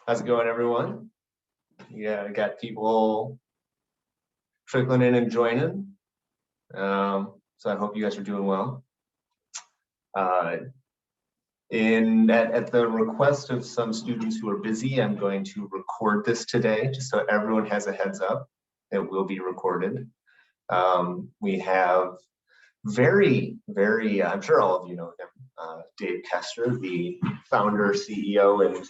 How's it going, everyone? Yeah, I got people trickling in and joining. So I hope you guys are doing well. At the request of some students who are busy, I'm going to record this today, just so everyone has a heads up. It will be recorded. We have I'm sure all of you know him, Dave Kester, the founder, CEO, and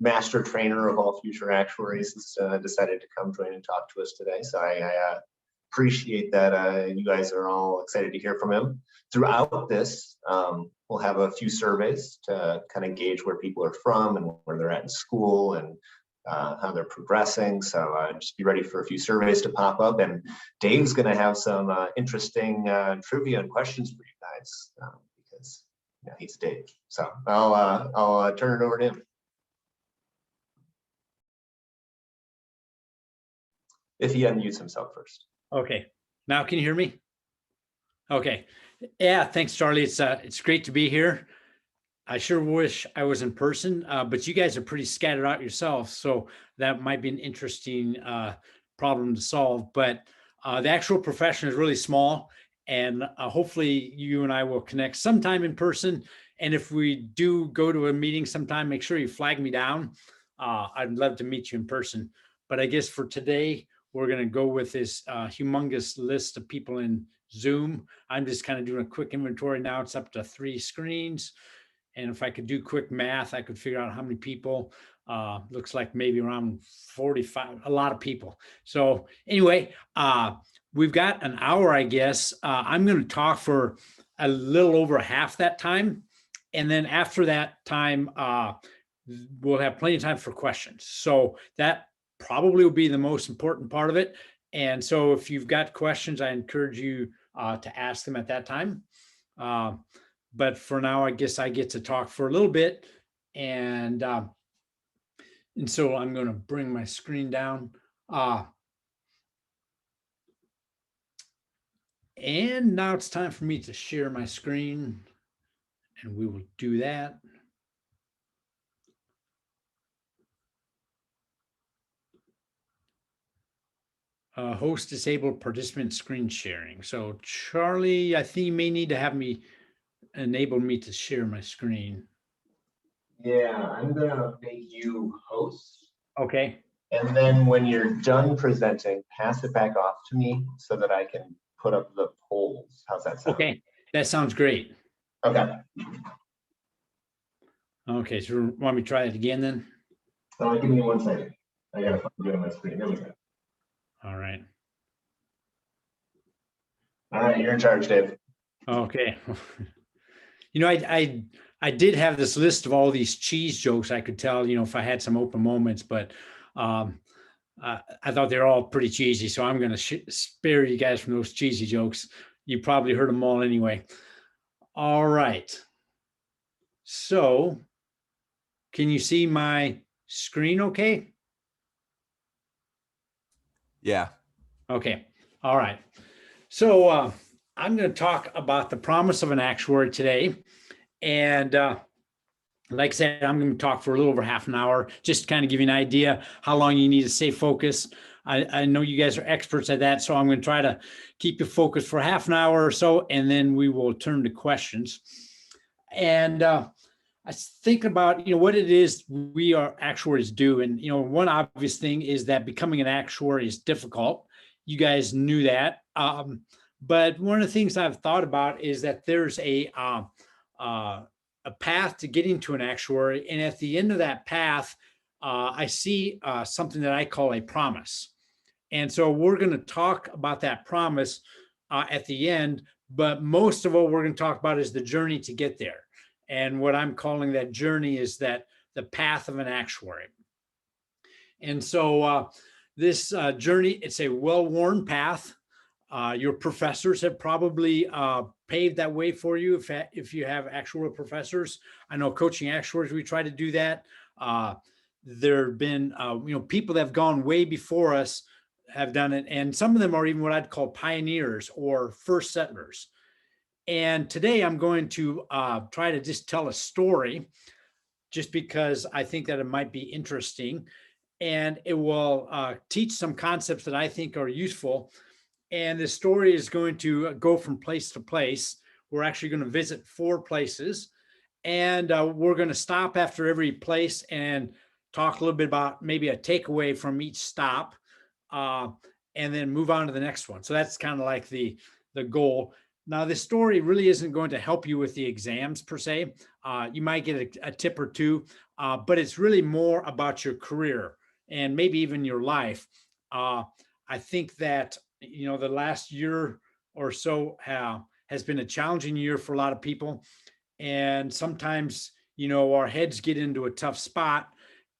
master trainer of all future actuaries, has decided to come join and talk to us today. So I appreciate that you guys are all excited to hear from him. Throughout this, we'll have a few surveys to kind of gauge where people are from and where they're at in school and how they're progressing. So just be ready for a few surveys to pop up. And Dave's going to have some interesting trivia and questions for you guys because he's Dave. So I'll turn it over to him. If he unmutes himself first. Okay, now can you hear me? Okay, yeah, thanks, Charlie. It's great to be here. I sure wish I was in person, but you guys are pretty scattered out yourselves, so that might be an interesting problem to solve. But the actual profession is really small, and hopefully you and I will connect sometime in person. And if we do go to a meeting sometime, make sure you flag me down. I'd love to meet you in person. But I guess for today, we're going to go with this humongous list of people in Zoom. I'm just kind of doing a quick inventory now. It's up to 3 screens. And if I could do quick math, I could figure out how many people. Looks like maybe around 45, a lot of people. So anyway, we've got an hour, I guess. I'm going to talk for a little over half that time. And then after that time, we'll have plenty of time for questions. So that probably will be the most important part of it. And so if you've got questions, I encourage you to ask them at that time. But for now, I guess I get to talk for a little bit. And so I'm going to bring my screen down. And now it's time for me to share my screen. And we will do that. Host disabled participant screen sharing. So Charlie, I think you may need to have me enable me to share my screen. Yeah, I'm gonna make you host. Okay. And then when you're done presenting, pass it back off to me so that I can put up the polls. How's that sound? Okay, that sounds great. Okay. Okay, so want me to try it again then? Give me 1 second. I gotta find it on my screen. There we go. All right. All right, you're in charge, Dave. Okay. You know, I did have this list of all these cheese jokes I could tell, if I had some open moments, but I thought they're all pretty cheesy. So I'm going to spare you guys from those cheesy jokes. You probably heard them all anyway. All right. So can you see my screen okay? Yeah. Okay. All right. So I'm going to talk about the promise of an actuary today. And like I said, I'm going to talk for a little over half an hour, just to kind of give you an idea how long you need to stay focused. I know you guys are experts at that, so I'm going to try to keep you focused for half an hour or so, and then we will turn to questions. And I think about, what it is we are actuaries do. And, one obvious thing is that becoming an actuary is difficult. You guys knew that. But one of the things I've thought about is that there's a path to getting to an actuary. And at the end of that path, I see something that I call a promise. And so we're going to talk about that promise at the end. But most of what we're going to talk about is the journey to get there. And what I'm calling that journey is that the path of an actuary. And so this journey, it's a well-worn path. Your professors have probably paved that way for you if you have actuarial professors. I know coaching actuaries, we try to do that. There have been people that have gone way before us have done it. And some of them are even what I'd call pioneers or first settlers. And today I'm going to try to just tell a story just because I think that it might be interesting, and it will teach some concepts that I think are useful. And the story is going to go from place to place. We're actually going to visit 4 places, and we're going to stop after every place and talk a little bit about maybe a takeaway from each stop, uh, and then move on to the next one. So that's kind of like the goal. Now, this story really isn't going to help you with the exams per se. You might get a tip or two, but it's really more about your career and maybe even your life. I think that, the last year or so has been a challenging year for a lot of people. And sometimes, our heads get into a tough spot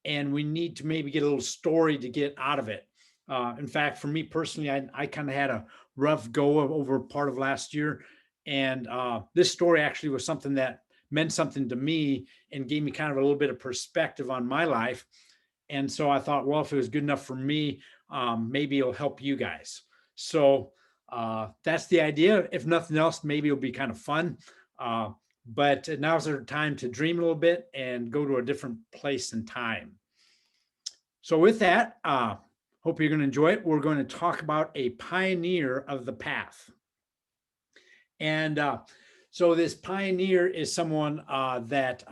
and we need to maybe get a little story to get out of it. In fact, for me personally, I kind of had a rough go over part of last year. And this story actually was something that meant something to me and gave me kind of a little bit of perspective on my life. And so I thought, well, if it was good enough for me, maybe it'll help you guys. So that's the idea. If nothing else, maybe it'll be kind of fun. But now's the time to dream a little bit and go to a different place and time. So with that, hope you're going to enjoy it. We're going to talk about a pioneer of the path. And so this pioneer is someone that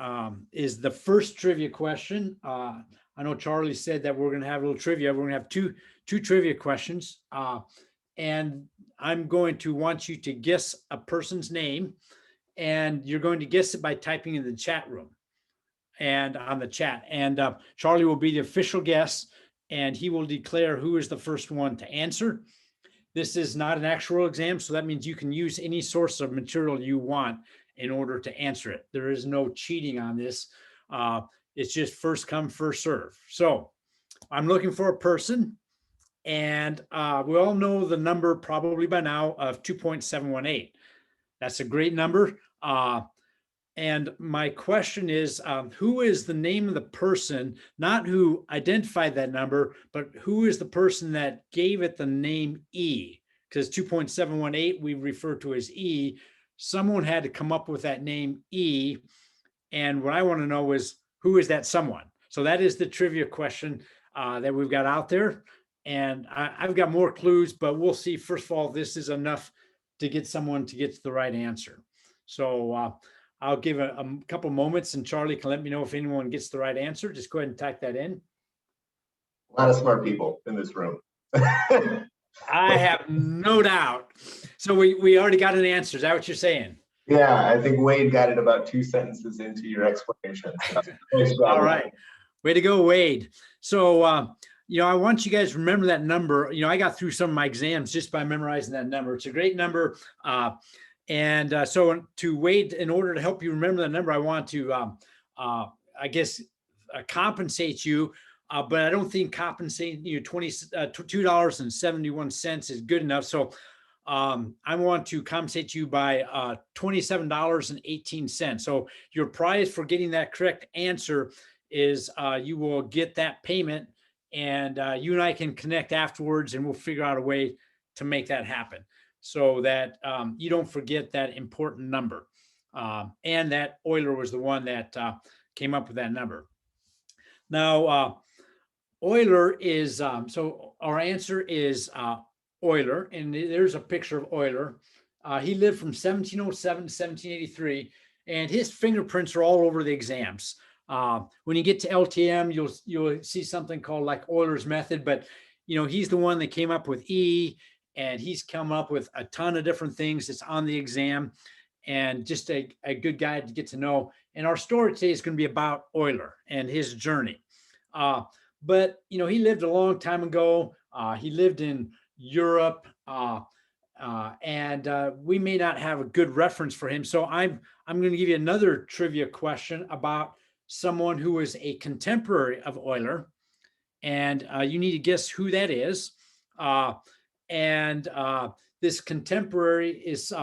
is the first trivia question. I know Charlie said that we're going to have a little trivia. We're going to have two trivia questions. And I'm going to want you to guess a person's name. And you're going to guess it by typing in the chat room and on the chat. And Charlie will be the official guest, and he will declare who is the first one to answer. This is not an actual exam, so that means you can use any source of material you want in order to answer it. There is no cheating on this. It's just first come, first serve. So I'm looking for a person, and we all know the number probably by now of 2.718. That's a great number. And my question is, who is the name of the person, not who identified that number, but who is the person that gave it the name E? Because 2.718 we refer to as E. Someone had to come up with that name E. And what I want to know is, who is that someone? So that is the trivia question that we've got out there. And I've got more clues, but we'll see. First of all, this is enough to get someone to get to the right answer. So I'll give a couple moments, and Charlie can let me know if anyone gets the right answer. Just go ahead and type that in. A lot of smart people in this room. I have no doubt. So we already got an answer. Is that what you're saying? Yeah, I think Wade got it about 2 sentences into your explanation. So. All right. Way to go, Wade. So, I want you guys to remember that number. I got through some of my exams just by memorizing that number. It's a great number. So to Wade, in order to help you remember that number, I want to, compensate you. But I don't think compensating you $2.71 is good enough. So I want to compensate you by $27.18. So your prize for getting that correct answer is you will get that payment, and you and I can connect afterwards, and we'll figure out a way to make that happen so that you don't forget that important number. And that Euler was the one that came up with that number. Now, Euler is, so our answer is Euler, and there's a picture of Euler. He lived from 1707 to 1783, and his fingerprints are all over the exams. When you get to LTM, you'll see something called like Euler's method, but he's the one that came up with E, and he's come up with a ton of different things that's on the exam, and just a good guy to get to know. And our story today is going to be about Euler and his journey. But he lived a long time ago. He lived in Europe, and we may not have a good reference for him. So I'm going to give you another trivia question about someone who was a contemporary of Euler, and you need to guess who that is. This contemporary is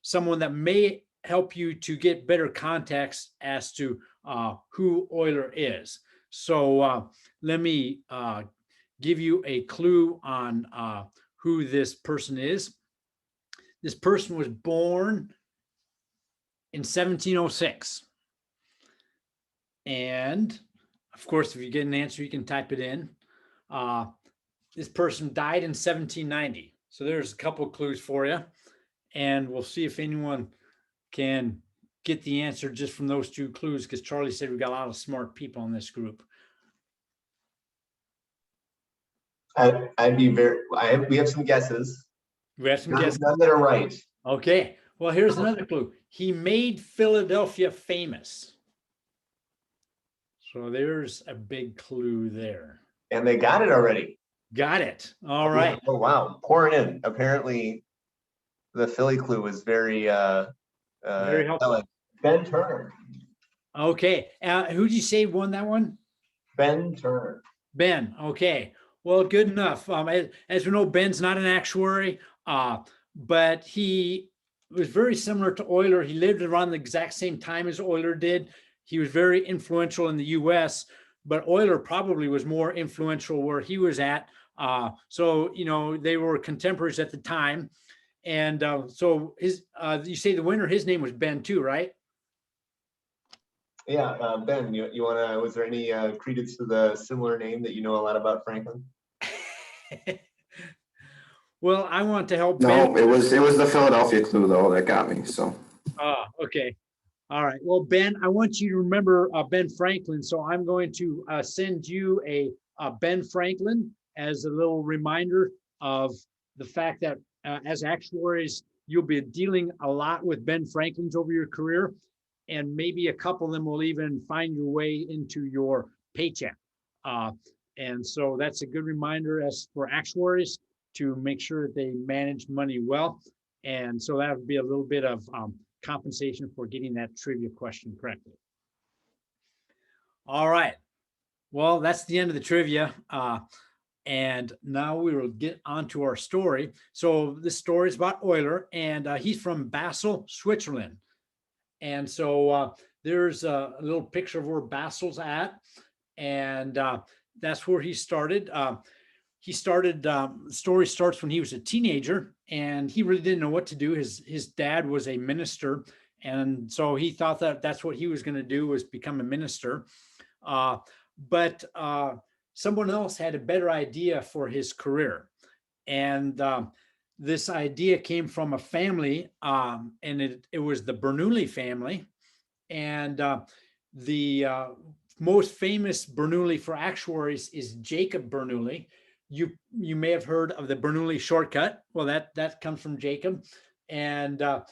someone that may help you to get better context as to who Euler is. So let me give you a clue on who this person is. This person was born in 1706. And of course, if you get an answer, you can type it in. This person died in 1790. So there's a couple of clues for you. And we'll see if anyone can get the answer just from those two clues, because Charlie said we got a lot of smart people in this group. We have some guesses. We have some guesses. None that are right. Okay. Well, here's another clue. He made Philadelphia famous. So there's a big clue there. And they got it already. Got it. All right. Oh, wow. Pouring in. Apparently, the Philly clue was very helpful. Ben Turner. Okay. Who did you say won that one? Ben Turner. Ben. Okay. Well, good enough. As we know, Ben's not an actuary, but he was very similar to Euler. He lived around the exact same time as Euler did. He was very influential in the US, but Euler probably was more influential where he was at. So, they were contemporaries at the time. And so you say the winner, his name was Ben too, right? Yeah, Ben, was there any credence to the similar name that you know a lot about Franklin? Well, I want to help. No, Ben. it was the Philadelphia clue though that got me. So. Oh, okay. All right. Well, Ben, I want you to remember Ben Franklin. So I'm going to send you a Ben Franklin as a little reminder of the fact that as actuaries, you'll be dealing a lot with Ben Franklins over your career, and maybe a couple of them will even find your way into your paycheck. And so that's a good reminder as for actuaries to make sure that they manage money well. And so that would be a little bit of compensation for getting that trivia question correctly. All right. Well, that's the end of the trivia. And now we will get on to our story. So this story is about Euler, and he's from Basel, Switzerland. And so there's a little picture of where Basel's at. And that's where he started. The story starts when he was a teenager, and he really didn't know what to do. His dad was a minister, and so he thought that that's what he was going to do, was become a minister. But someone else had a better idea for his career. And this idea came from a family, and it was the Bernoulli family. And the most famous Bernoulli for actuaries is Jacob Bernoulli. You may have heard of the Bernoulli shortcut. Well, that comes from Jacob, and the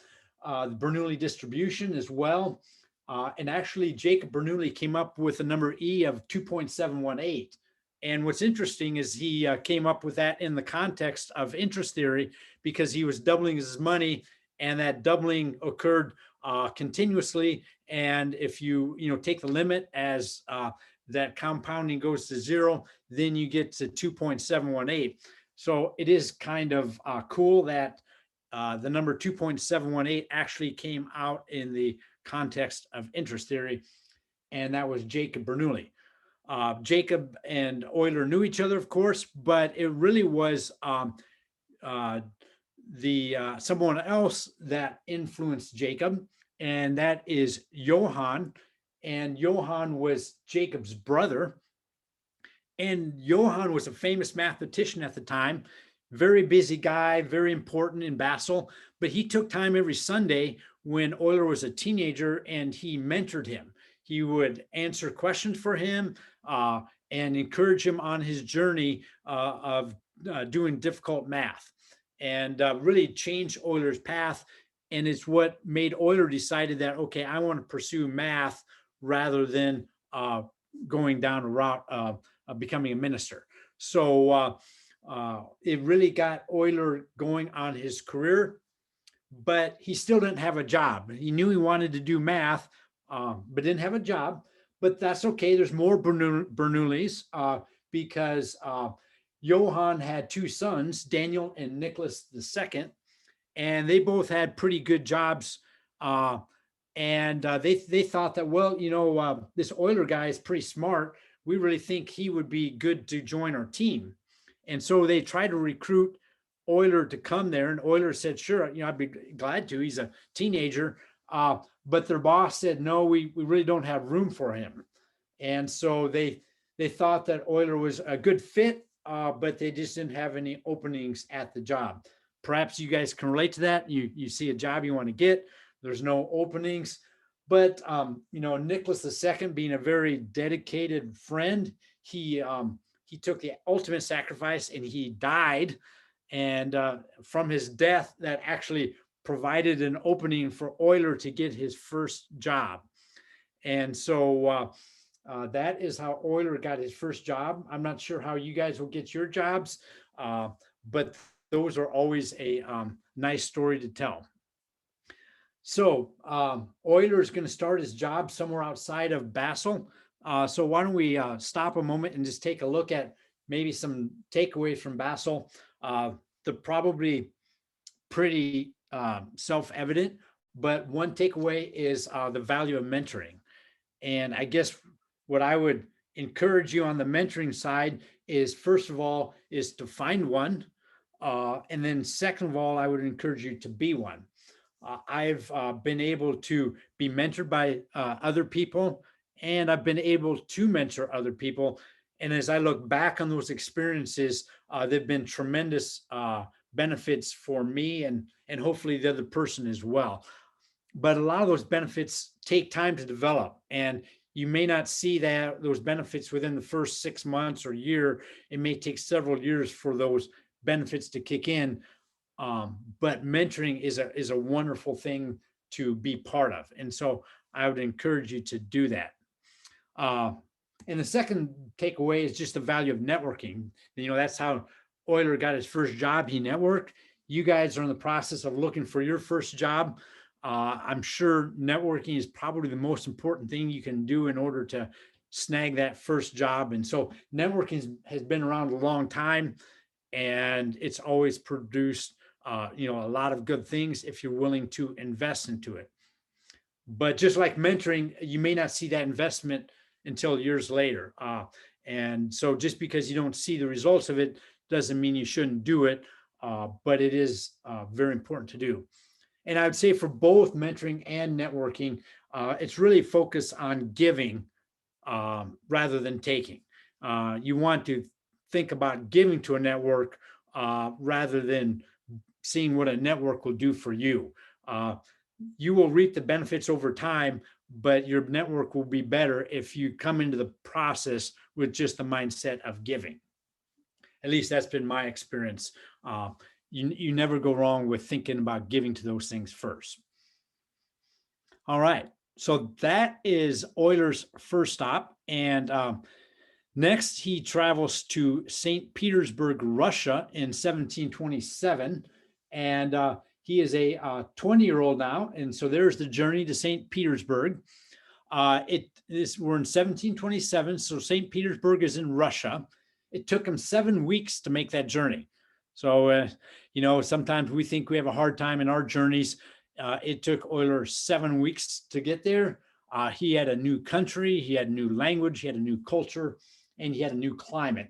Bernoulli distribution as well. And actually, Jacob Bernoulli came up with the number E of 2.718. And what's interesting is he came up with that in the context of interest theory, because he was doubling his money, and that doubling occurred continuously. And if you take the limit as that compounding goes to zero, then you get to 2.718. So it is kind of cool that the number 2.718 actually came out in the context of interest theory, and that was Jacob Bernoulli. Jacob and Euler knew each other, of course, but it really was someone else that influenced Jacob, and that is Johann. And Johann was Jacob's brother. And Johann was a famous mathematician at the time, very busy guy, very important in Basel, but he took time every Sunday when Euler was a teenager, and he mentored him. He would answer questions for him and encourage him on his journey of doing difficult math, and really changed Euler's path. And it's what made Euler decided that, okay, I want to pursue math rather than going down a route of becoming a minister. So it really got Euler going on his career, but he still didn't have a job. He knew he wanted to do math, but didn't have a job. But that's okay. There's more Bernoullis because Johann had two sons, Daniel and Nicholas II, and they both had pretty good jobs. And they thought that, well, this Euler guy is pretty smart. We really think he would be good to join our team. And so they tried to recruit Euler to come there, and Euler said, sure, I'd be glad to. He's a teenager. But their boss said, no, we really don't have room for him. And so they thought that Euler was a good fit, but they just didn't have any openings at the job. Perhaps you guys can relate to that. You see a job you want to get, there's no openings. But Nicholas II, being a very dedicated friend, he took the ultimate sacrifice and he died. And from his death, that actually provided an opening for Euler to get his first job. And so that is how Euler got his first job. I'm not sure how you guys will get your jobs, but those are always a nice story to tell. So Euler is going to start his job somewhere outside of Basel. So why don't we stop a moment and just take a look at maybe some takeaways from Basel. They're probably pretty self-evident, but one takeaway is the value of mentoring. And I guess what I would encourage you on the mentoring side is, first of all, is to find one. And then second of all, I would encourage you to be one. I've been able to be mentored by other people, and I've been able to mentor other people. And as I look back on those experiences, they've been tremendous benefits for me and hopefully the other person as well. But a lot of those benefits take time to develop, and you may not see those benefits within the first 6 months or year. It may take several years for those benefits to kick in. But mentoring is a wonderful thing to be part of. And so I would encourage you to do that. And the second takeaway is just the value of networking. That's how Euler got his first job. He networked. You guys are in the process of looking for your first job. I'm sure networking is probably the most important thing you can do in order to snag that first job. And so networking has been around a long time, and it's always produced a lot of good things if you're willing to invest into it. But just like mentoring, you may not see that investment until years later. And so just because you don't see the results of it doesn't mean you shouldn't do it, but it is very important to do. And I would say for both mentoring and networking, it's really focused on giving rather than taking. You want to think about giving to a network rather than seeing what a network will do for you. You will reap the benefits over time, but your network will be better if you come into the process with just the mindset of giving. At least that's been my experience. You never go wrong with thinking about giving to those things first. All right, so that is Euler's first stop. And next, he travels to St. Petersburg, Russia in 1727. And he is a 20-year-old now. And so there's the journey to St. Petersburg. We're in 1727, so St. Petersburg is in Russia. It took him 7 weeks to make that journey. So, sometimes we think we have a hard time in our journeys. It took Euler 7 weeks to get there. He had a new country, he had a new language, he had a new culture, and he had a new climate.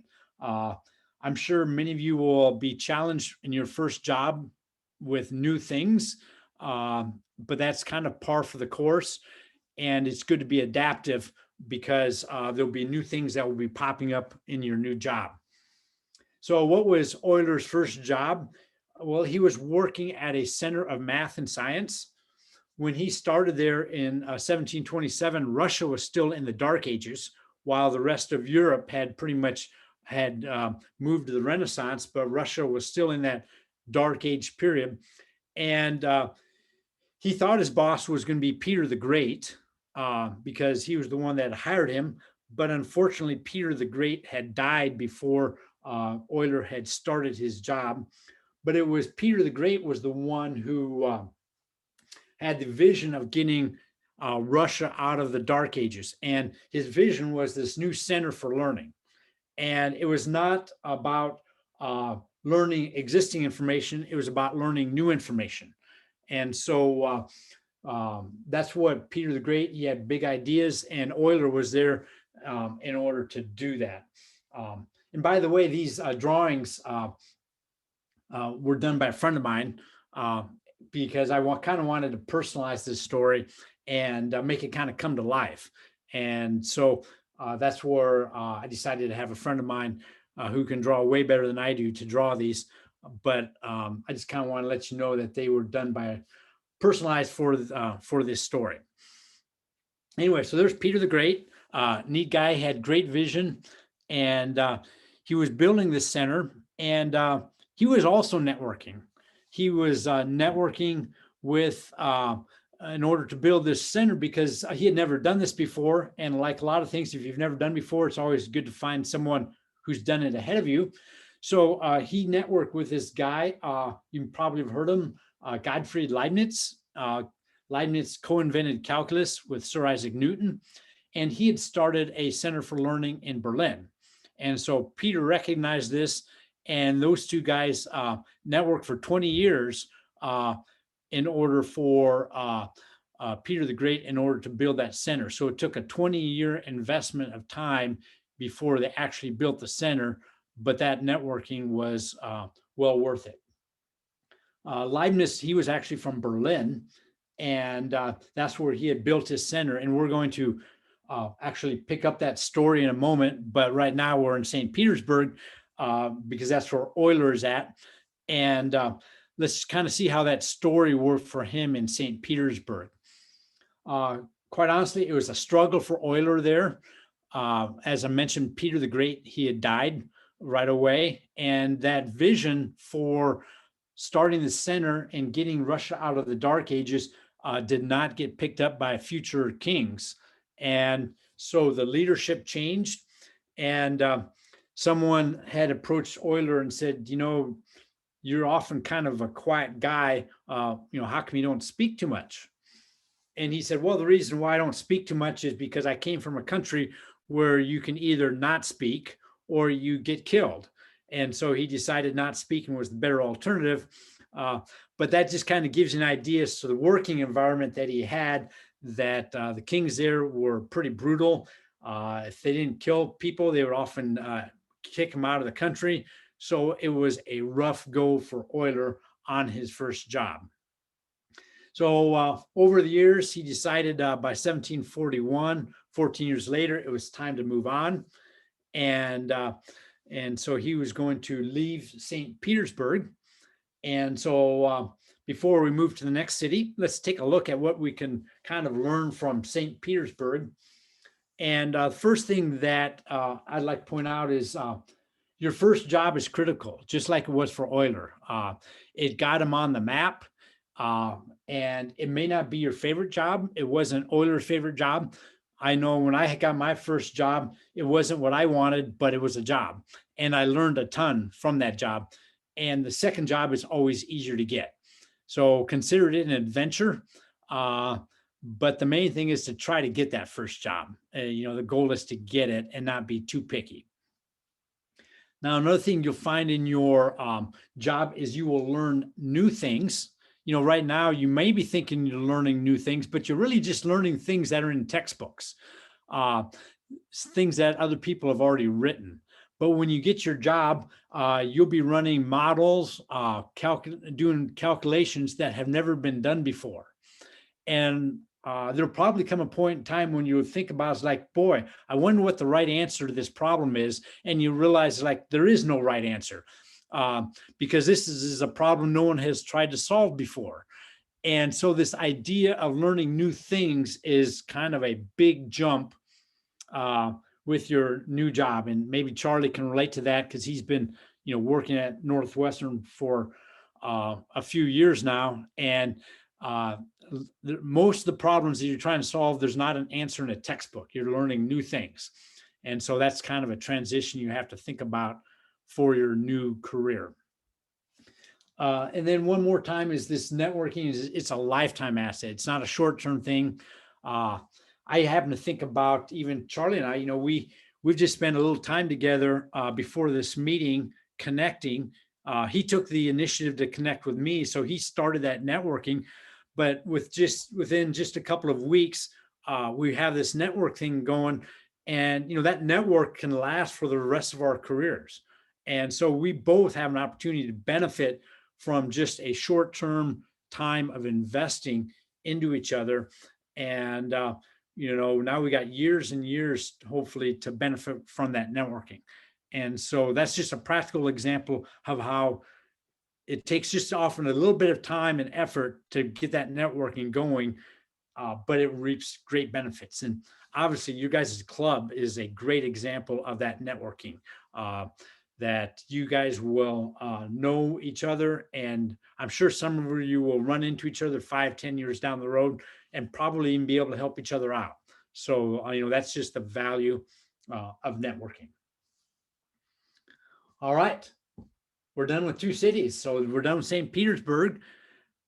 I'm sure many of you will be challenged in your first job with new things, but that's kind of par for the course. And it's good to be adaptive because there'll be new things that will be popping up in your new job. So what was Euler's first job? Well, he was working at a center of math and science. When he started there in 1727, Russia was still in the Dark Ages, while the rest of Europe had pretty much moved to the Renaissance, but Russia was still in that Dark Age period. And he thought his boss was going to be Peter the Great because he was the one that hired him. But unfortunately, Peter the Great had died before Euler had started his job. But it was Peter the Great was the one who had the vision of getting Russia out of the Dark Ages. And his vision was this new center for learning. And it was not about learning existing information. It was about learning new information. And so that's what Peter the Great, he had big ideas, and Euler was there in order to do that. And by the way, these drawings were done by a friend of mine because I kind of wanted to personalize this story and make it kind of come to life. And so That's where I decided to have a friend of mine who can draw way better than I do to draw these. But I just kind of want to let you know that they were done by personalized for this story. Anyway, so there's Peter the Great. Neat guy, had great vision, and he was building this center, and he was also networking. He was networking with in order to build this center, because he had never done this before. And like a lot of things, if you've never done before, it's always good to find someone who's done it ahead of you. So he networked with this guy. You probably have heard him, Gottfried Leibniz. Leibniz co-invented calculus with Sir Isaac Newton, and he had started a center for learning in Berlin. And so Peter recognized this, and those two guys networked for 20 years in order for Peter the Great, in order to build that center. So it took a 20-year investment of time before they actually built the center, but that networking was well worth it. Leibniz, he was actually from Berlin, and that's where he had built his center. And we're going to actually pick up that story in a moment, but right now we're in St. Petersburg because that's where Euler is at. And let's kind of see how that story worked for him in St. Petersburg. Quite honestly, it was a struggle for Euler there. As I mentioned, Peter the Great, he had died right away. And that vision for starting the center and getting Russia out of the Dark Ages did not get picked up by future kings. And so the leadership changed, and someone had approached Euler and said, you know, you're often kind of a quiet guy. How come you don't speak too much? And he said, well, the reason why I don't speak too much is because I came from a country where you can either not speak or you get killed. And so he decided not speaking was the better alternative. But that just kind of gives you an idea. So the working environment that he had, that the kings there were pretty brutal. If they didn't kill people, they would often kick them out of the country. So it was a rough go for Euler on his first job. So over the years, he decided by 1741, 14 years later, it was time to move on. And so he was going to leave St. Petersburg. And so before we move to the next city, let's take a look at what we can kind of learn from St. Petersburg. And the first thing that I'd like to point out is your first job is critical, just like it was for Euler. It got him on the map. And it may not be your favorite job. It wasn't Euler's favorite job. I know when I got my first job, it wasn't what I wanted, but it was a job. And I learned a ton from that job. And the second job is always easier to get. So consider it an adventure. But the main thing is to try to get that first job. The goal is to get it and not be too picky. Now, another thing you'll find in your job is you will learn new things. Right now you may be thinking you're learning new things, but you're really just learning things that are in textbooks, things that other people have already written. But when you get your job, you'll be running models, doing calculations that have never been done before. And there'll probably come a point in time when you think about it's like, boy, I wonder what the right answer to this problem is. And you realize like there is no right answer. Because this is a problem no one has tried to solve before. And so this idea of learning new things is kind of a big jump with your new job. And maybe Charlie can relate to that because he's been, working at Northwestern for a few years now. And most of the problems that you're trying to solve, there's not an answer in a textbook. You're learning new things. And so that's kind of a transition you have to think about for your new career. And then one more time is this networking it's a lifetime asset. It's not a short-term thing. I happen to think about even Charlie and I, we've just spent a little time together before this meeting connecting. He took the initiative to connect with me. So he started that networking, but within just a couple of weeks, we have this network thing going, and that network can last for the rest of our careers. And so we both have an opportunity to benefit from just a short-term time of investing into each other. And, now we got years and years, hopefully, to benefit from that networking. And so that's just a practical example of how it takes just often a little bit of time and effort to get that networking going, but it reaps great benefits. And obviously, you guys' club is a great example of that networking, that you guys will know each other. And I'm sure some of you will run into each other 5-10 years down the road and probably even be able to help each other out. So, that's just the value of networking. All right. We're done with 2 cities. So we're done with St. Petersburg.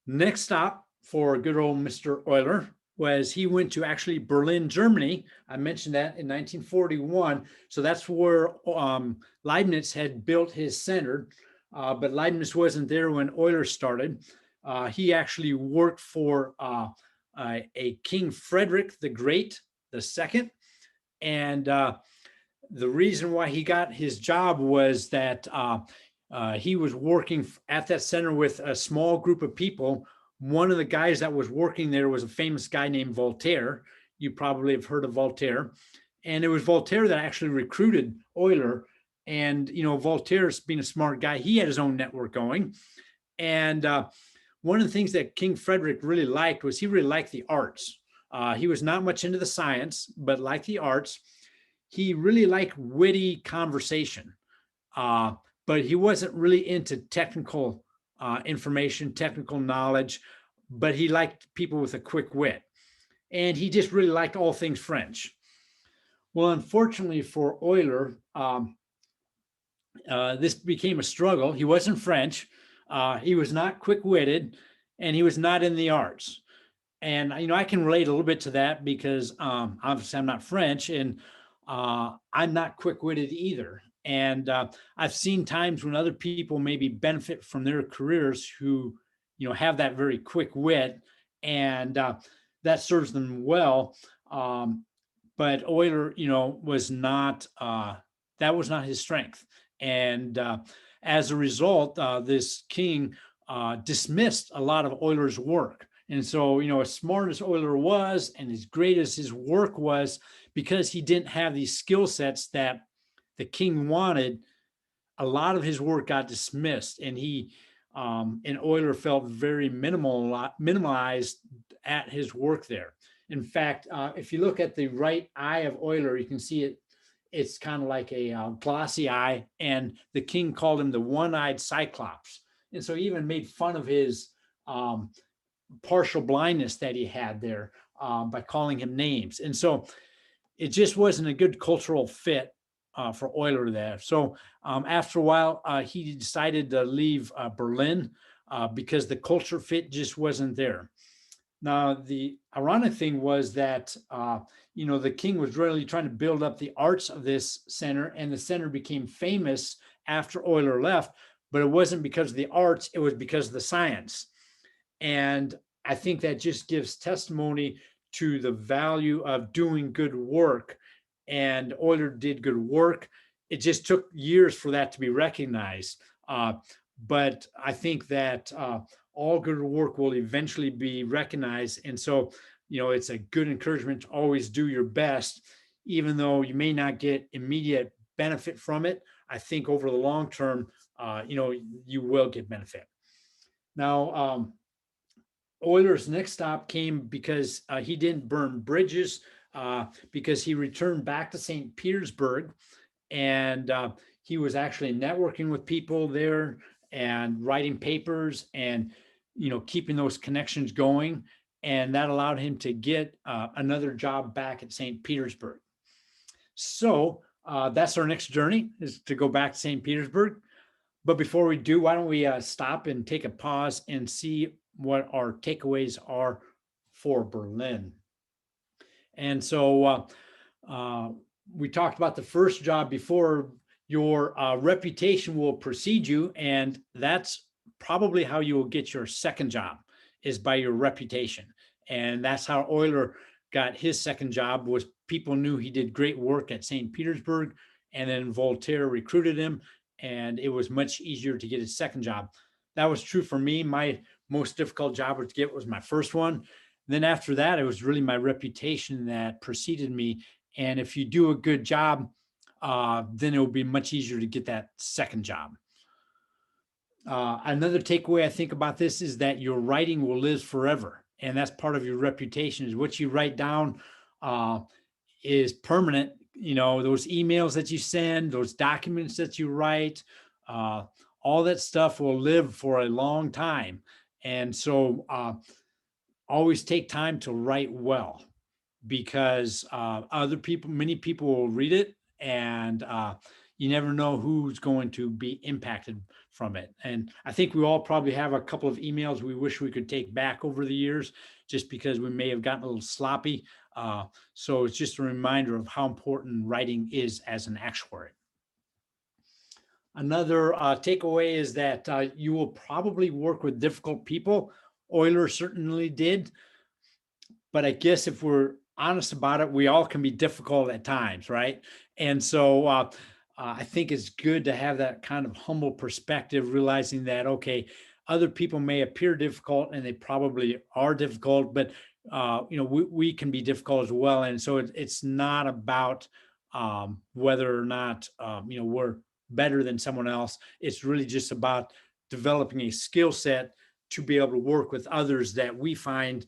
Next stop for good old Mr. Euler was he went to actually Berlin, Germany. I mentioned that in 1941. So that's where Leibniz had built his center, but Leibniz wasn't there when Euler started. He actually worked for a King Frederick the Great II. And the reason why he got his job was that he was working at that center with a small group of people. One of the guys that was working there was a famous guy named Voltaire. You probably have heard of Voltaire. And it was Voltaire that actually recruited Euler. And, Voltaire's being a smart guy, he had his own network going. And one of the things that King Frederick really liked was he really liked the arts. He was not much into the science, but liked the arts. He really liked witty conversation, but he wasn't really into technical information, technical knowledge, but he liked people with a quick wit. And he just really liked all things French. Well, unfortunately for Euler, this became a struggle. He wasn't French, he was not quick-witted, and he was not in the arts. And, I can relate a little bit to that because obviously I'm not French, and I'm not quick-witted either. And I've seen times when other people maybe benefit from their careers who, have that very quick wit, and that serves them well. But Euler, was not, that was not his strength. And as a result, this king dismissed a lot of Euler's work. And so, as smart as Euler was and as great as his work was, because he didn't have these skill sets that the king wanted, a lot of his work got dismissed, and and Euler felt very minimalized at his work there. In fact, if you look at the right eye of Euler, you can see it's kind of like a glossy eye, and the king called him the one-eyed Cyclops. And so he even made fun of his partial blindness that he had there by calling him names. And so it just wasn't a good cultural fit for Euler there. So after a while, he decided to leave Berlin because the culture fit just wasn't there. Now, the ironic thing was that, the king was really trying to build up the arts of this center, and the center became famous after Euler left, but it wasn't because of the arts, it was because of the science. And I think that just gives testimony to the value of doing good work. And Euler did good work. It just took years for that to be recognized. But I think that all good work will eventually be recognized. And so, it's a good encouragement to always do your best, even though you may not get immediate benefit from it. I think over the long term, you will get benefit. Now, Euler's next stop came because he didn't burn bridges, because he returned back to St. Petersburg, and he was actually networking with people there and writing papers and, keeping those connections going. And that allowed him to get another job back at St. Petersburg. So that's our next journey, is to go back to St. Petersburg. But before we do, why don't we stop and take a pause and see what our takeaways are for Berlin. And so we talked about the first job before. Your reputation will precede you, and that's probably how you will get your second job, is by your reputation. And that's how Euler got his second job, was people knew he did great work at St. Petersburg, and then Voltaire recruited him, and it was much easier to get his second job. That was true for me. My most difficult job to get was my first one. then after that, it was really my reputation that preceded me. And if you do a good job, then it will be much easier to get that second job. Another takeaway I think about this is that your writing will live forever. And that's part of your reputation, is what you write down is permanent. You know, those emails that you send, those documents that you write, all that stuff will live for a long time. And so always take time to write well, because many people will read it, and you never know who's going to be impacted from it. And I think we all probably have a couple of emails we wish we could take back over the years, just because we may have gotten a little sloppy. So it's just a reminder of how important writing is as an actuary. Another takeaway is that you will probably work with difficult people. Euler certainly did. But I guess if we're honest about it, we all can be difficult at times, right? And so I think it's good to have that kind of humble perspective, realizing that, okay, other people may appear difficult, and they probably are difficult, but we can be difficult as well. And so it's not about whether or not we're better than someone else. It's really just about developing a skill set to be able to work with others that we find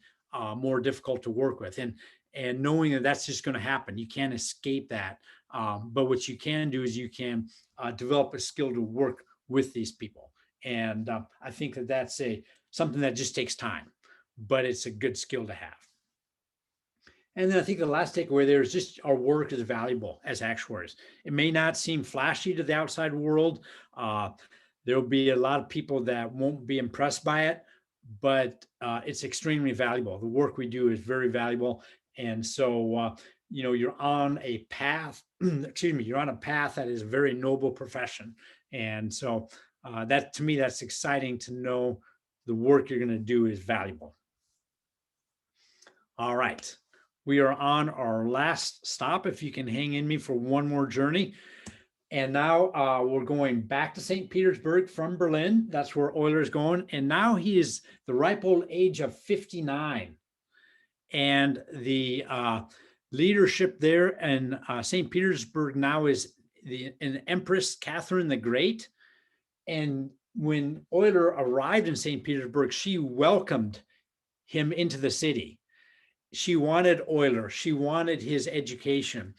more difficult to work with, and knowing that that's just going to happen. You can't escape that. But what you can do is you can develop a skill to work with these people. And I think that that's something that just takes time, but it's a good skill to have. And then I think the last takeaway there is just our work is valuable as actuaries. It may not seem flashy to the outside world. There'll be a lot of people that won't be impressed by it, but it's extremely valuable. The work we do is very valuable. And so, you're on a path, you're on a path that is a very noble profession. And so that, to me, that's exciting to know the work you're going to do is valuable. All right. We are on our last stop. If you can hang in me for one more journey. And now we're going back to St. Petersburg from Berlin. That's where Euler is going. And now he is the ripe old age of 59. And the leadership there in St. Petersburg now is an Empress Catherine the Great. And when Euler arrived in St. Petersburg, she welcomed him into the city. She wanted Euler. She wanted his education.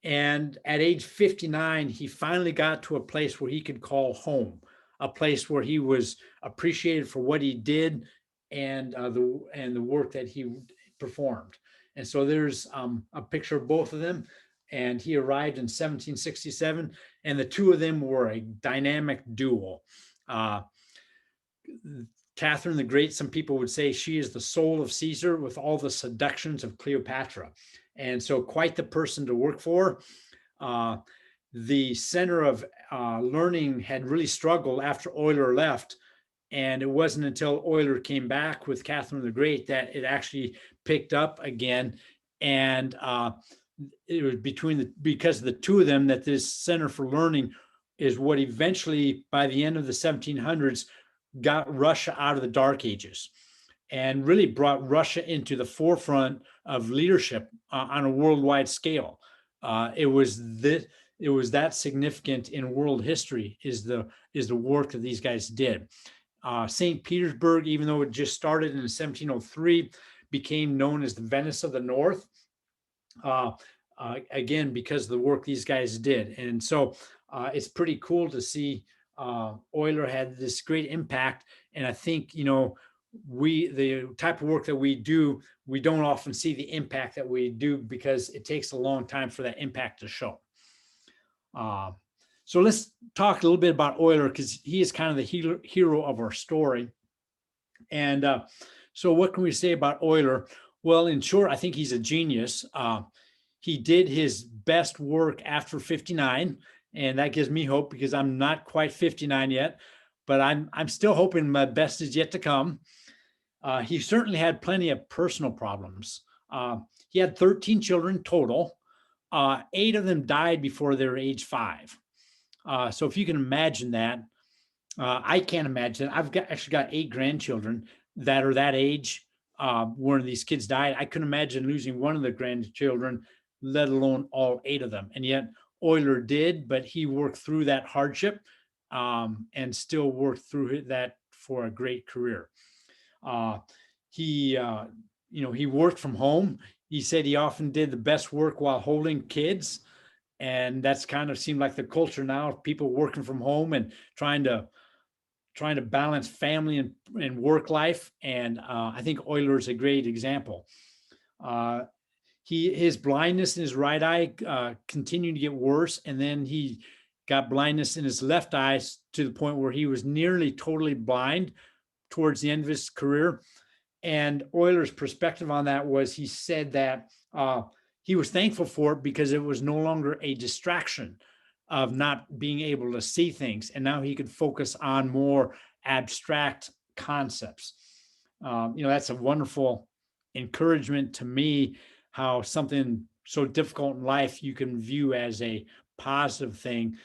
And at age 59, he finally got to a place where he could call home, a place where he was appreciated for what he did and the work that he performed. And so there's a picture of both of them. And he arrived in 1767, and the two of them were a dynamic duo. Catherine the Great, some people would say she is the soul of Caesar with all the seductions of Cleopatra. And so quite the person to work for. The center of learning had really struggled after Euler left. And it wasn't until Euler came back with Catherine the Great that it actually picked up again. And it was because of the two of them that this Center for Learning is what eventually, by the end of the 1700s, got Russia out of the Dark Ages and really brought Russia into the forefront of leadership on a worldwide scale. It was that significant in world history is the work that these guys did. St. Petersburg, even though it just started in 1703, became known as the Venice of the North, again, because of the work these guys did. And so it's pretty cool to see Euler had this great impact. And I think, the type of work that we do, we don't often see the impact that we do because it takes a long time for that impact to show. So let's talk a little bit about Euler, because he is kind of the hero of our story. And so what can we say about Euler? Well, in short, I think he's a genius. He did his best work after 59. And that gives me hope because I'm not quite 59 yet, but I'm still hoping my best is yet to come. He certainly had plenty of personal problems. He had 13 children total. 8 of them died before they were age 5. So if you can imagine that, I can't imagine. I've actually got 8 grandchildren that are that age. one of these kids died. I couldn't imagine losing one of the grandchildren, let alone all 8 of them. And yet Euler did, but he worked through that hardship and still worked through that for a great career. He worked from home. He said he often did the best work while holding kids. And that's kind of seemed like the culture now of people working from home and trying to balance family and work life. And I think Euler is a great example. His blindness in his right eye continued to get worse. And then he got blindness in his left eye to the point where he was nearly totally blind towards the end of his career. And Euler's perspective on that was, he said that he was thankful for it because it was no longer a distraction of not being able to see things. And now he could focus on more abstract concepts. That's a wonderful encouragement to me, how something so difficult in life you can view as a positive thing,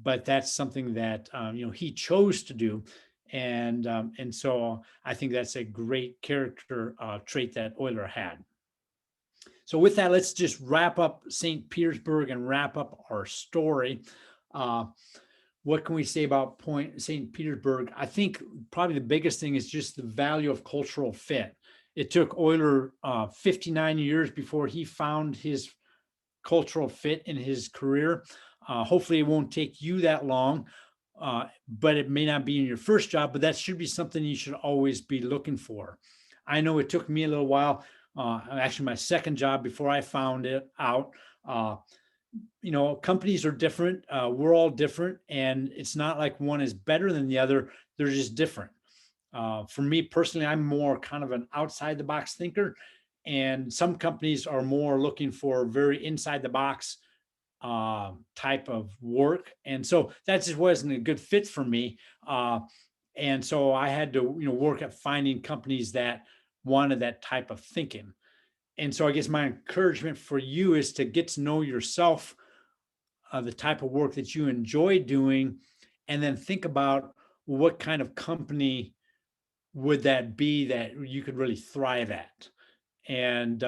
but that's something that, he chose to do. And so I think that's a great character trait that Euler had. So with that, let's just wrap up St. Petersburg and wrap up our story. What can we say about St. Petersburg? I think probably the biggest thing is just the value of cultural fit. It took Euler 59 years before he found his cultural fit in his career. Hopefully it won't take you that long, but it may not be in your first job, but that should be something you should always be looking for. I know it took me a little while, actually my second job, before I found it out. Companies are different. We're all different, and it's not like one is better than the other. They're just different. For me personally, I'm more kind of an outside the box thinker, and some companies are more looking for very inside the box type of work. And so that just wasn't a good fit for me. And so I had to, work at finding companies that wanted that type of thinking. And so I guess my encouragement for you is to get to know yourself, the type of work that you enjoy doing, and then think about what kind of company would that be that you could really thrive at. And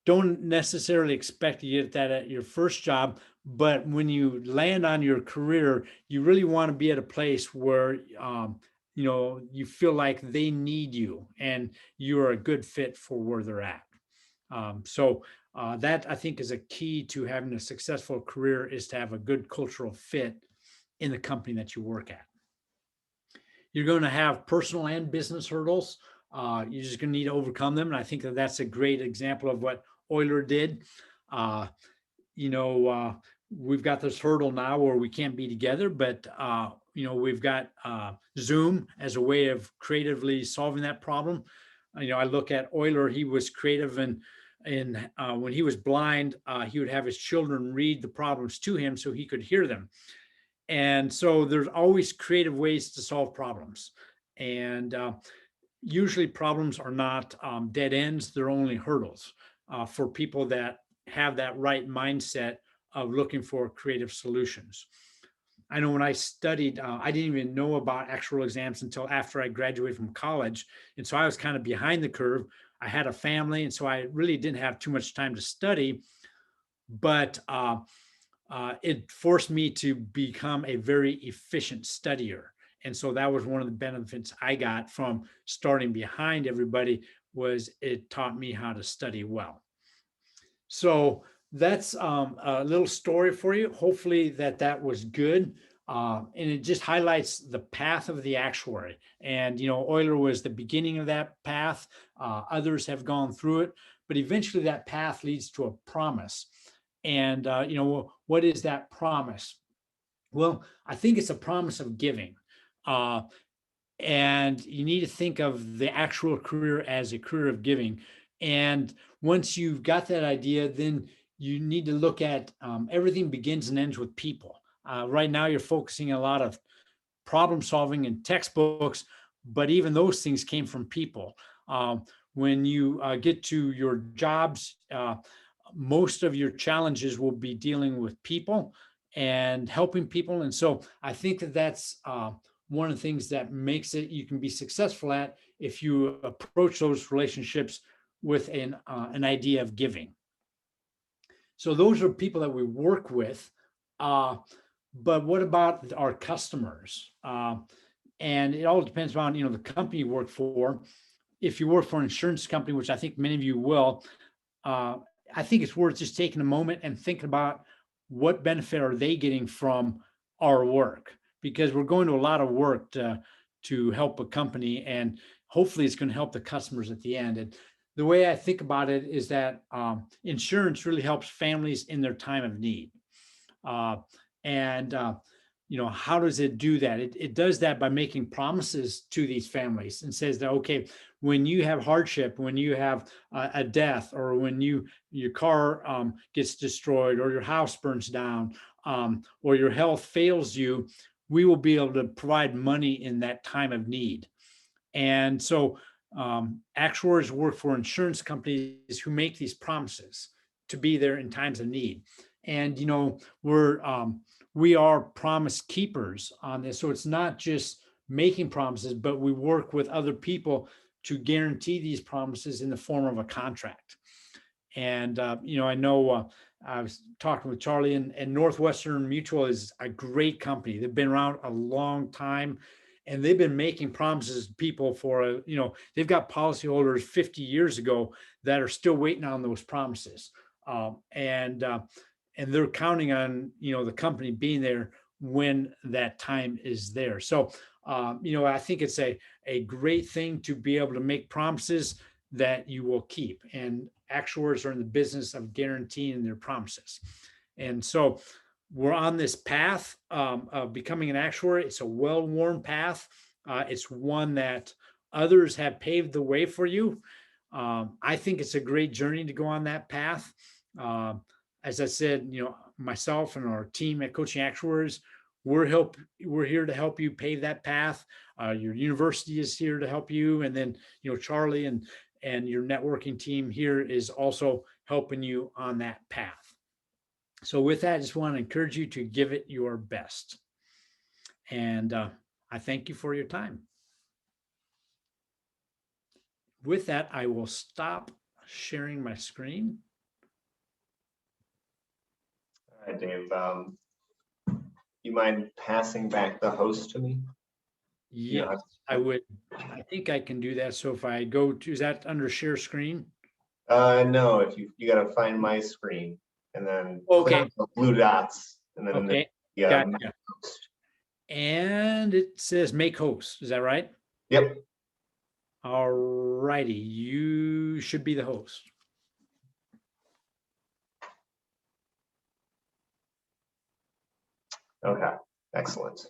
don't necessarily expect to get that at your first job, but when you land on your career, you really want to be at a place where you feel like they need you and you're a good fit for where they're at. So that, I think, is a key to having a successful career, is to have a good cultural fit in the company that you work at. You're going to have personal and business hurdles. You're just going to need to overcome them. And I think that that's a great example of what Euler did. We've got this hurdle now where we can't be together, but we've got Zoom as a way of creatively solving that problem. I look at Euler. He was creative, and when he was blind, he would have his children read the problems to him so he could hear them. And so there's always creative ways to solve problems. And usually problems are not dead ends. They're only hurdles for people that have that right mindset of looking for creative solutions. I know when I studied, I didn't even know about actual exams until after I graduated from college. And so I was kind of behind the curve. I had a family, and so I really didn't have too much time to study, but it forced me to become a very efficient studier. And so that was one of the benefits I got from starting behind everybody, was it taught me how to study well. So that's a little story for you. Hopefully that was good. And it just highlights the path of the actuary. And, Euler was the beginning of that path. Others have gone through it, but eventually that path leads to a promise. And, what is that promise? Well, I think it's a promise of giving. And you need to think of the actual career as a career of giving. And once you've got that idea, then you need to look at everything begins and ends with people. Right now, you're focusing a lot of problem solving in textbooks, but even those things came from people. When you get to your jobs, most of your challenges will be dealing with people and helping people. And so I think that that's one of the things that makes it you can be successful at, if you approach those relationships with an idea of giving. So those are people that we work with. But what about our customers? And it all depends on, the company you work for. If you work for an insurance company, which I think many of you will, I think it's worth just taking a moment and thinking about what benefit are they getting from our work, because we're going to a lot of work to help a company, and hopefully it's going to help the customers at the end. And the way I think about it is that insurance really helps families in their time of need. And how does it do that? It does that by making promises to these families and says that, okay, when you have hardship, when you have a death, or when your car gets destroyed, or your house burns down, or your health fails you, we will be able to provide money in that time of need. And so actuaries work for insurance companies who make these promises to be there in times of need. And we are promise keepers on this. So it's not just making promises, but we work with other people to guarantee these promises in the form of a contract. And I know I was talking with Charlie, and Northwestern Mutual is a great company. They've been around a long time, and they've been making promises to people for, they've got policyholders 50 years ago that are still waiting on those promises. And they're counting on, the company being there when that time is there. So, I think it's a great thing to be able to make promises that you will keep. And actuaries are in the business of guaranteeing their promises. And so we're on this path of becoming an actuary. It's a well-worn path. It's one that others have paved the way for you. I think it's a great journey to go on that path. As I said, myself and our team at Coaching Actuaries, we're here to help you pave that path. Your university is here to help you. And then, Charlie and your networking team here is also helping you on that path. So with that, I just want to encourage you to give it your best. And I thank you for your time. With that, I will stop sharing my screen. All right, Dave, you mind passing back the host to me? Yeah, I would. I think I can do that. So if I go to, is that under share screen? No, if you got to find my screen and then click on the blue dots, and then Okay. Gotcha. And it says make host. Is that right? Yep. All righty. You should be the host. Okay. Excellent.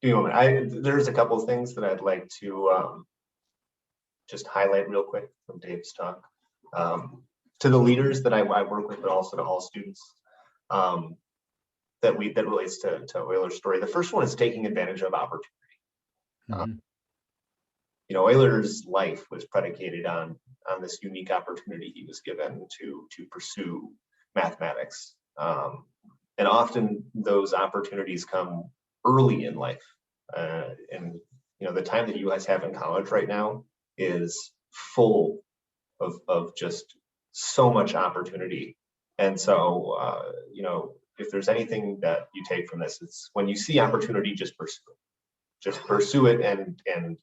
There's a couple of things that I'd like to just highlight real quick from Dave's talk. To the leaders that I work with, but also to all students, that relates to Euler's story. The first one is taking advantage of opportunity. Euler's life was predicated on this unique opportunity he was given to pursue mathematics. And often those opportunities come early in life. And the time that you guys have in college right now is full of just so much opportunity. And so, if there's anything that you take from this, it's when you see opportunity, just pursue it, and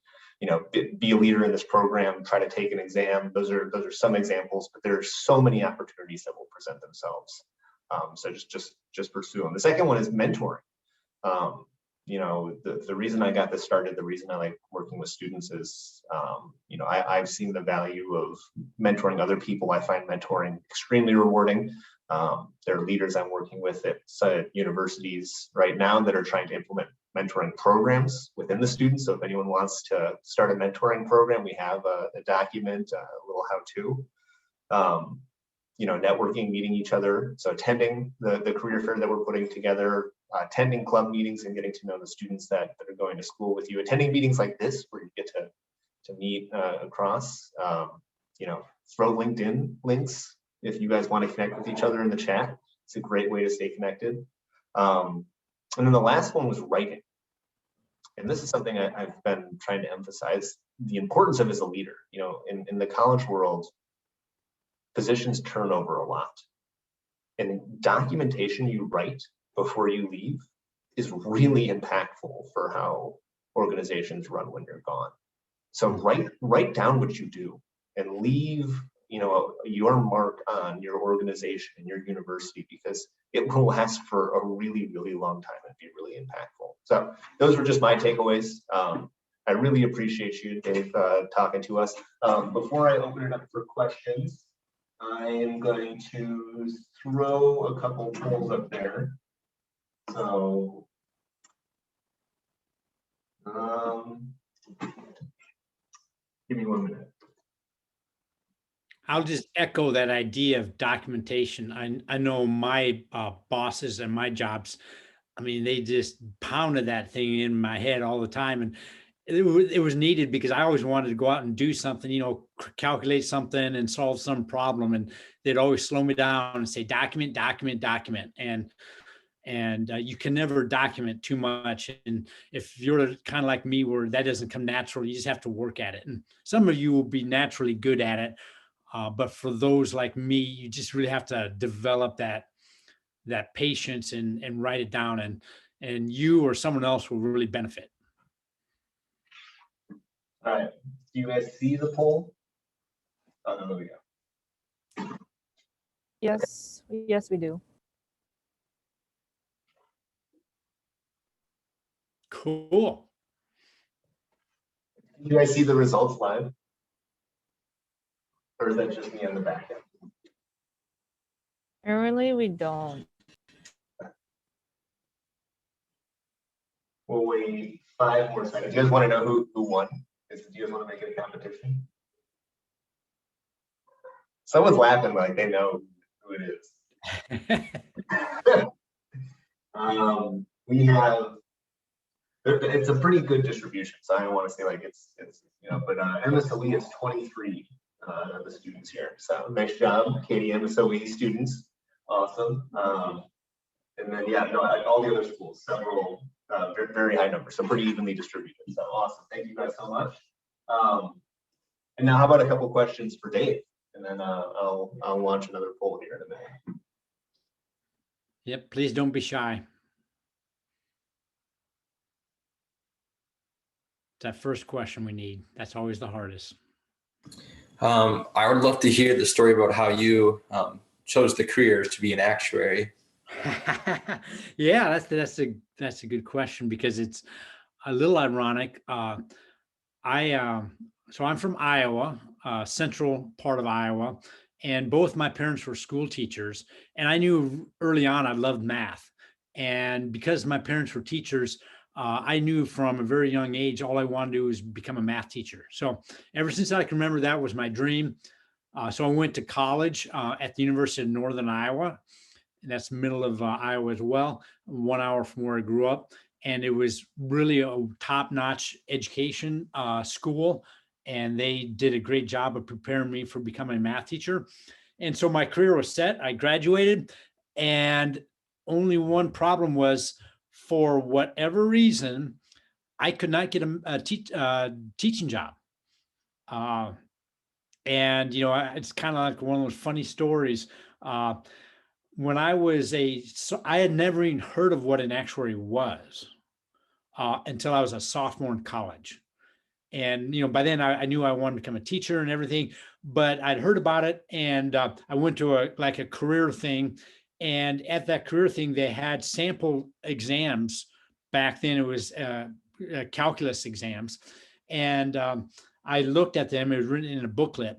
be a leader in this program, try to take an exam. Those are some examples, but there are so many opportunities that will present themselves. So just pursue them. The second one is mentoring. The reason I got this started, the reason I like working with students is, I've seen the value of mentoring other people. I find mentoring extremely rewarding. There are leaders I'm working with at universities right now that are trying to implement mentoring programs within the students. So if anyone wants to start a mentoring program, we have a document, a little how-to. Networking, meeting each other. So attending the career fair that we're putting together, attending club meetings and getting to know the students that are going to school with you, attending meetings like this where you get to meet across, throw LinkedIn links if you guys want to connect with each other in the chat. It's a great way to stay connected. And then the last one was writing. And this is something I've been trying to emphasize the importance of as a leader. You know, in the college world, positions turn over a lot. And documentation you write before you leave is really impactful for how organizations run when you're gone. So write down what you do and leave, you know, your mark on your organization and your university, because it will last for a really, really long time and be really impactful. So those were just my takeaways. I really appreciate you, Dave, talking to us. Before I open it up for questions, I am going to throw a couple polls up there. So, give me 1 minute. I'll just echo that idea of documentation. I know my bosses and my jobs, I mean, they just pounded that thing in my head all the time. And it was needed because I always wanted to go out and do something, you know, calculate something and solve some problem. And they'd always slow me down and say, document, document, document. And you can never document too much. And if you're kind of like me, where that doesn't come naturally, you just have to work at it. And some of you will be naturally good at it. But for those like me, you just really have to develop that patience and write it down, and you or someone else will really benefit. All right, do you guys see the poll? Oh, no, there we go. Yes, yes, we do. Cool. Do you guys see the results live? Or is that just me on the back end? Apparently, we don't. We'll wait 5 more seconds. Do you guys want to know who won? Do you guys want to make it a competition? Someone's laughing like they know who it is. We have, it's a pretty good distribution, so I don't want to say like it's you know, but MSOE is 23 of the students here. So nice job, Katie, MSOE students, awesome. And then yeah, no, all the other schools, several very, very high numbers, so pretty evenly distributed. So awesome, thank you guys so much. And now how about a couple questions for Dave, and then I'll launch another poll here in a minute. Yep, please don't be shy. That first question we need, that's always the hardest. I would love to hear the story about how you chose the career to be an actuary. Yeah, that's a good question, because it's a little ironic. So I'm from Iowa, central part of Iowa, and both my parents were school teachers, and I knew early on I loved math. And because my parents were teachers, I knew from a very young age, all I wanted to do was become a math teacher. So ever since I can remember, that was my dream. So I went to college at the University of Northern Iowa, and that's middle of Iowa as well, 1 hour from where I grew up. And it was really a top-notch education school. And they did a great job of preparing me for becoming a math teacher. And so my career was set. I graduated, and only one problem was, for whatever reason, I could not get a teaching job. And, you know, it's kind of like one of those funny stories. When I was I had never even heard of what an actuary was until I was a sophomore in college. And, you know, by then I knew I wanted to become a teacher and everything, but I'd heard about it, and I went to a career thing. And at that career thing, they had sample exams. Back then it was calculus exams. And I looked at them. It was written in a booklet.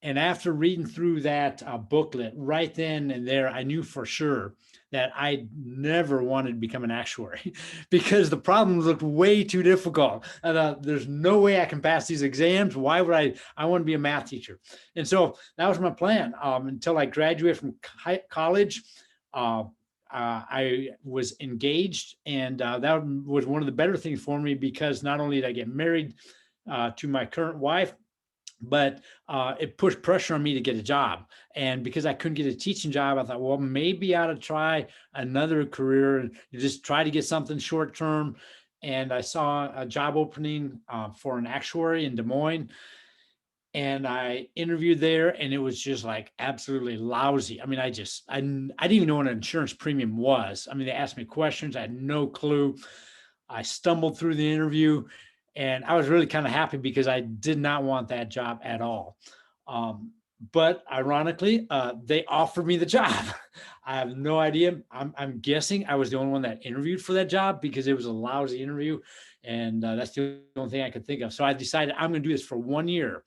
And after reading through that booklet, right then and there, I knew for sure that I never wanted to become an actuary because the problems looked way too difficult. I thought, there's no way I can pass these exams. Why would I want to be a math teacher? And so that was my plan until I graduated from college. I was engaged, and that was one of the better things for me, because not only did I get married to my current wife, but it pushed pressure on me to get a job. And because I couldn't get a teaching job, I thought, well, maybe I ought to try another career and just try to get something short term. and I saw a job opening for an actuary in Des Moines. And I interviewed there, and it was just like absolutely lousy. I mean, I didn't even know what an insurance premium was. I mean, they asked me questions. I had no clue. I stumbled through the interview, and I was really kind of happy because I did not want that job at all. But ironically, they offered me the job. I have no idea. I'm guessing I was the only one that interviewed for that job because it was a lousy interview. And that's the only thing I could think of. So I decided I'm going to do this for 1 year.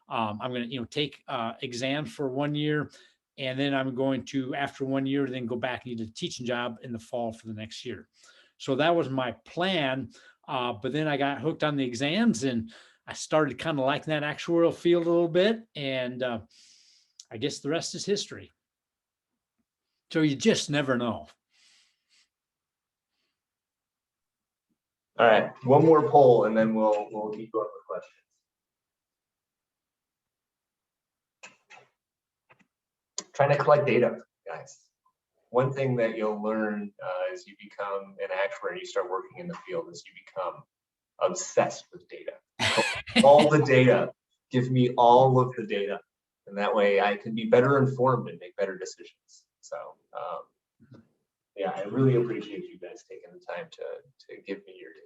I'm going to, take exams for 1 year. And then I'm going to, after 1 year, then go back and get a teaching job in the fall for the next year. So that was my plan. But then I got hooked on the exams, and I started kind of liking that actuarial field a little bit. And I guess the rest is history. So you just never know. All right, one more poll and then we'll keep going with questions. Trying to collect data, guys. One thing that you'll learn as you become an actuary, you start working in the field, is you become obsessed with data. All the data, give me all of the data. And that way I can be better informed and make better decisions. So yeah, I really appreciate you guys taking the time to give me your data.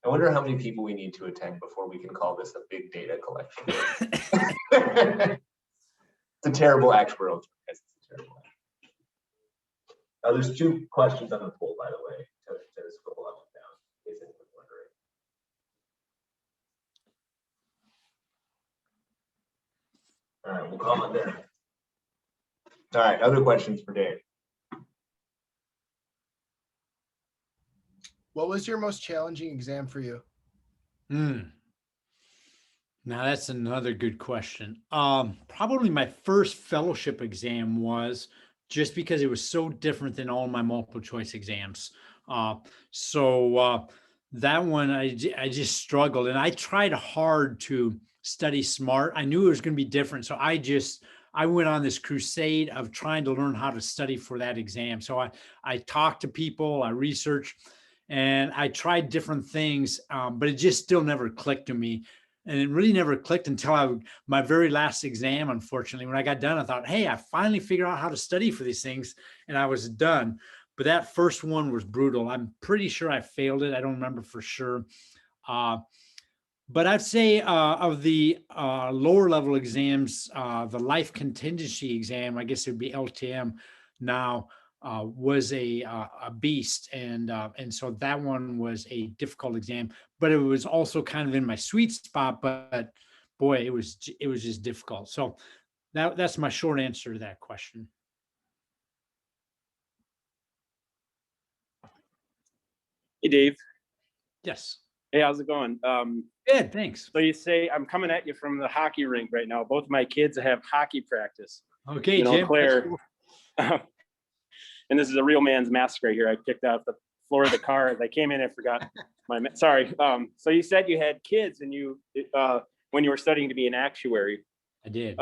I wonder how many people we need to attend before we can call this a big data collection. It's a terrible actuarial term, guys. It's a terrible actuarial. There's 2 questions on the poll, by the way, to scroll up and down, in case anyone's wondering. All right, we'll call it there. All right, other questions for Dave. What was your most challenging exam for you? Now that's another good question. Probably my first fellowship exam was, just because it was so different than all my multiple choice exams. So that one I just struggled, and I tried hard to study smart. I knew it was going to be different. So I went on this crusade of trying to learn how to study for that exam. So I talked to people, I researched, and I tried different things, but it just still never clicked to me. And it really never clicked until my very last exam, unfortunately. When I got done, I thought, hey, I finally figured out how to study for these things, and I was done. But that first one was brutal. I'm pretty sure I failed it. I don't remember for sure. But I'd say of the lower level exams, the life contingency exam, I guess it would be LTM now, was a beast, and so that one was a difficult exam, but it was also kind of in my sweet spot. But boy, it was just difficult. So that's my short answer to that question. Hey, Dave. Yes. Hey, how's it going? Good, thanks. So you say, I'm coming at you from the hockey rink right now. Both of my kids have hockey practice. Okay, Jim. Claire, and this is a real man's mask right here. I picked out the floor of the car as I came in and forgot sorry. So you said you had kids, and you when you were studying to be an actuary. I did.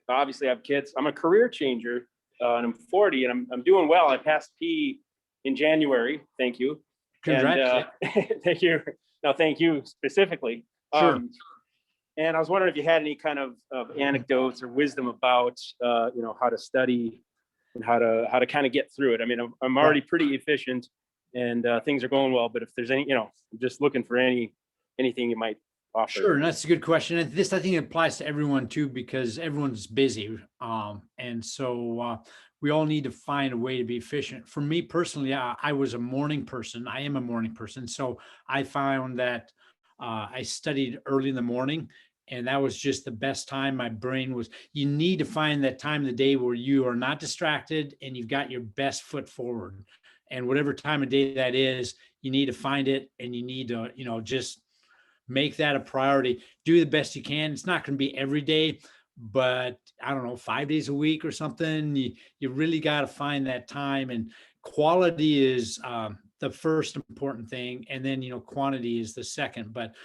Obviously I have kids. I'm a career changer, and I'm 40, and I'm doing well. I passed P in January. Thank you. Congrats. And, thank you. No, thank you specifically. Sure. And I was wondering if you had any kind of anecdotes or wisdom about how to study and how to kind of get through it. I mean, I'm already pretty efficient, and things are going well. But if there's any, I'm just looking for anything you might offer. Sure, and that's a good question. And this, I think, applies to everyone too, because everyone's busy, and so we all need to find a way to be efficient. For me personally, I was a morning person. I am a morning person, so I found that I studied early in the morning, and that was just the best time. My brain was. You need to find that time of the day where you are not distracted and you've got your best foot forward. And whatever time of day that is, you need to find it, and you need to, just make that a priority. Do the best you can. It's not going to be every day, but I don't know, 5 days a week or something. You really got to find that time, and quality is the first important thing. And then, quantity is the second. But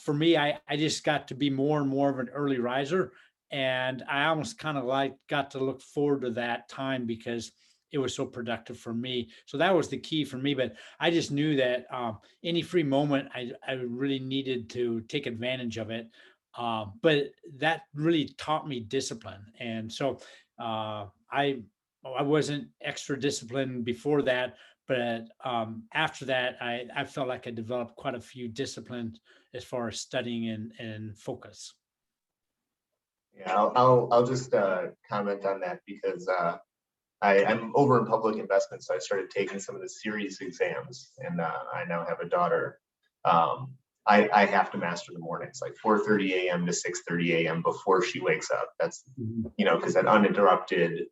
for me, I just got to be more and more of an early riser. And I almost kind of got to look forward to that time, because it was so productive for me. So that was the key for me. But I just knew that any free moment, I really needed to take advantage of it. But that really taught me discipline. And so I wasn't extra disciplined before that, but after that, I felt like I developed quite a few disciplines as far as studying and focus. Yeah, I'll just comment on that because I'm over in public investment, so I started taking some of the series exams, and I now have a daughter. I have to master the mornings, like 4:30 a.m. to 6:30 a.m. before she wakes up. That's, because that uninterrupted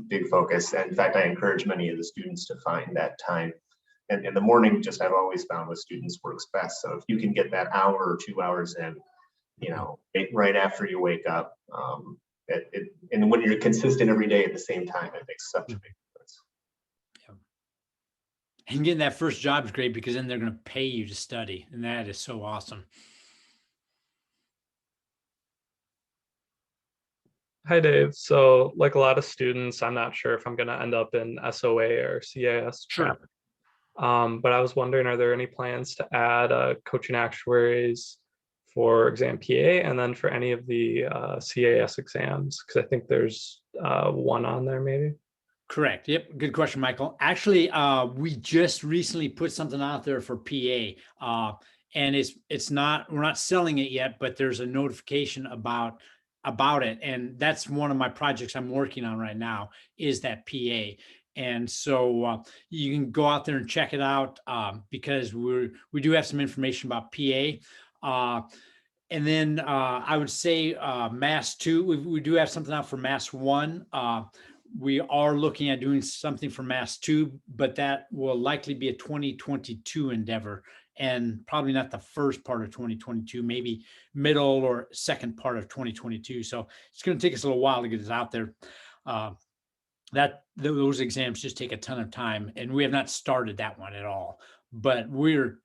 big focus. And in fact, I encourage many of the students to find that time. And in the morning, just I've always found with students works best. So if you can get that hour or 2 hours in, right after you wake up, and when you're consistent every day at the same time, it makes such a big difference. And getting that first job is great because then they're going to pay you to study. And that is so awesome. Hi, Dave. So, like a lot of students, I'm not sure if I'm going to end up in SOA or CAS. Sure. But I was wondering, are there any plans to add coaching actuaries for exam PA and then for any of the CAS exams? Because I think there's one on there maybe. Correct. Yep. Good question, Michael. Actually, we just recently put something out there for PA, and it's not, we're not selling it yet, but there's a notification about it, and that's one of my projects I'm working on right now is that PA. And so you can go out there and check it out because we do have some information about PA. And then I would say Mass 2, we do have something out for Mass 1. We are looking at doing something for Mass 2, but that will likely be a 2022 endeavor and probably not the first part of 2022, maybe middle or second part of 2022. So it's going to take us a little while to get it out there. Those exams just take a ton of time, and we have not started that one at all. But we're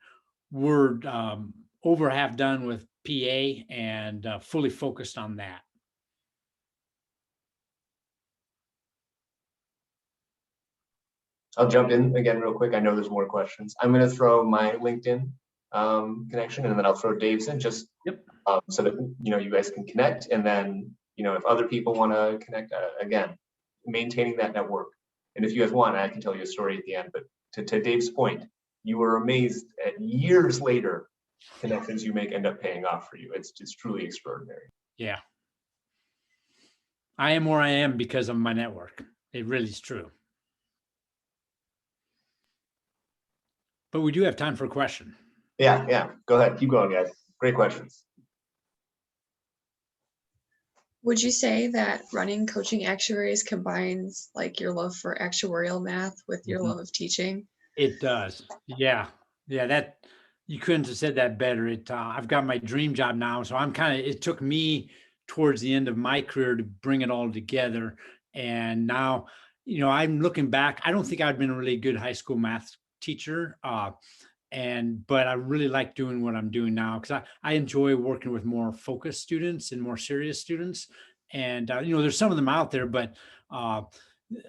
over half done with PA and fully focused on that. I'll jump in again real quick. I know there's more questions. I'm going to throw my LinkedIn connection, and then I'll throw Dave's in just so that you guys can connect. And then if other people want to connect, again, maintaining that network. And if you guys want, I can tell you a story at the end. But to Dave's point, you were amazed at years later connections you make end up paying off for you. It's truly extraordinary. Yeah, I am where I am because of my network. It really is true. But we do have time for a question. Yeah. Go ahead. Keep going, guys. Great questions. Would you say that running coaching actuaries combines like your love for actuarial math with your love of teaching? It does. Yeah. That you couldn't have said that better. I've got my dream job now, so it took me towards the end of my career to bring it all together. And now, I'm looking back. I don't think I've been a really good high school math teacher. But I really like doing what I'm doing now because I enjoy working with more focused students and more serious students. And, there's some of them out there, but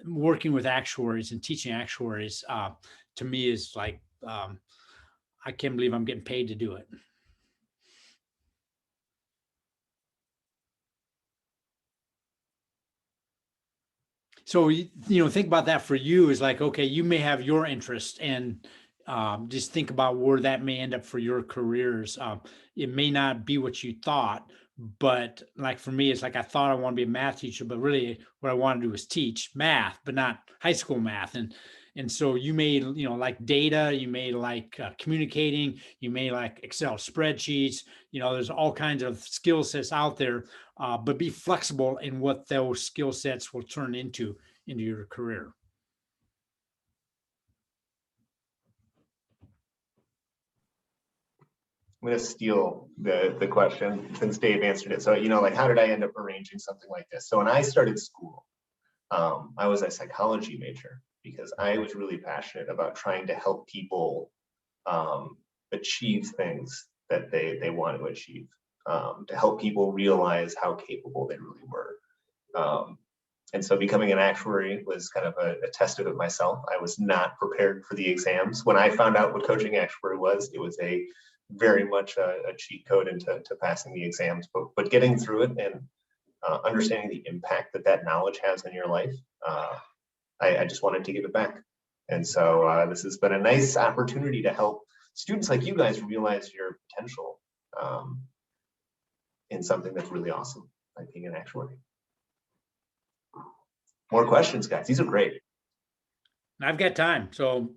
working with actuaries and teaching actuaries to me is like, I can't believe I'm getting paid to do it. So, think about that for you is like, okay, you may have your interest and just think about where that may end up for your careers. It may not be what you thought, but like for me, it's like I thought I want to be a math teacher, but really what I want to do is teach math, but not high school math. And so you may, like data, you may like communicating, you may like Excel spreadsheets, there's all kinds of skill sets out there, but be flexible in what those skill sets will turn into your career. I'm going to steal the question since Dave answered it. So, like, how did I end up arranging something like this? So when I started school, I was a psychology major because I was really passionate about trying to help people achieve things that they want to achieve, to help people realize how capable they really were. And so becoming an actuary was kind of a test of it myself. I was not prepared for the exams. When I found out what coaching actuary was, it was a very much a cheat code into passing the exams, but getting through it and understanding the impact that knowledge has in your life, I just wanted to give it back. And so this has been a nice opportunity to help students like you guys realize your potential in something that's really awesome, like being an actuary. More questions, guys. These are great. I've got time, so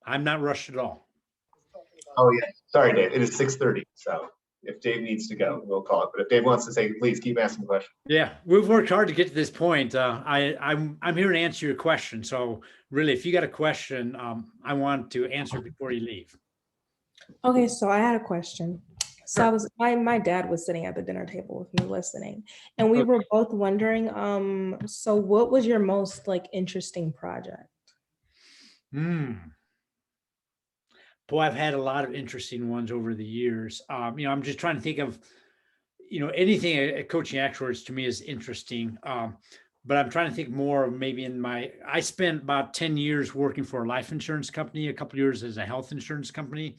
I'm not rushed at all. Oh yeah, sorry, Dave. It is 6:30, so if Dave needs to go, we'll call it. But if Dave wants to say, please keep asking questions. Yeah, we've worked hard to get to this point. I'm here to answer your question. So really, if you got a question, I want to answer before you leave. Okay, so I had a question. So I was my dad was sitting at the dinner table with me listening, and we were both wondering, so what was your most like interesting project? Boy, I've had a lot of interesting ones over the years. I'm just trying to think of, anything at coaching actuaries to me is interesting. But I'm trying to think more of maybe I spent about 10 years working for a life insurance company, a couple of years as a health insurance company.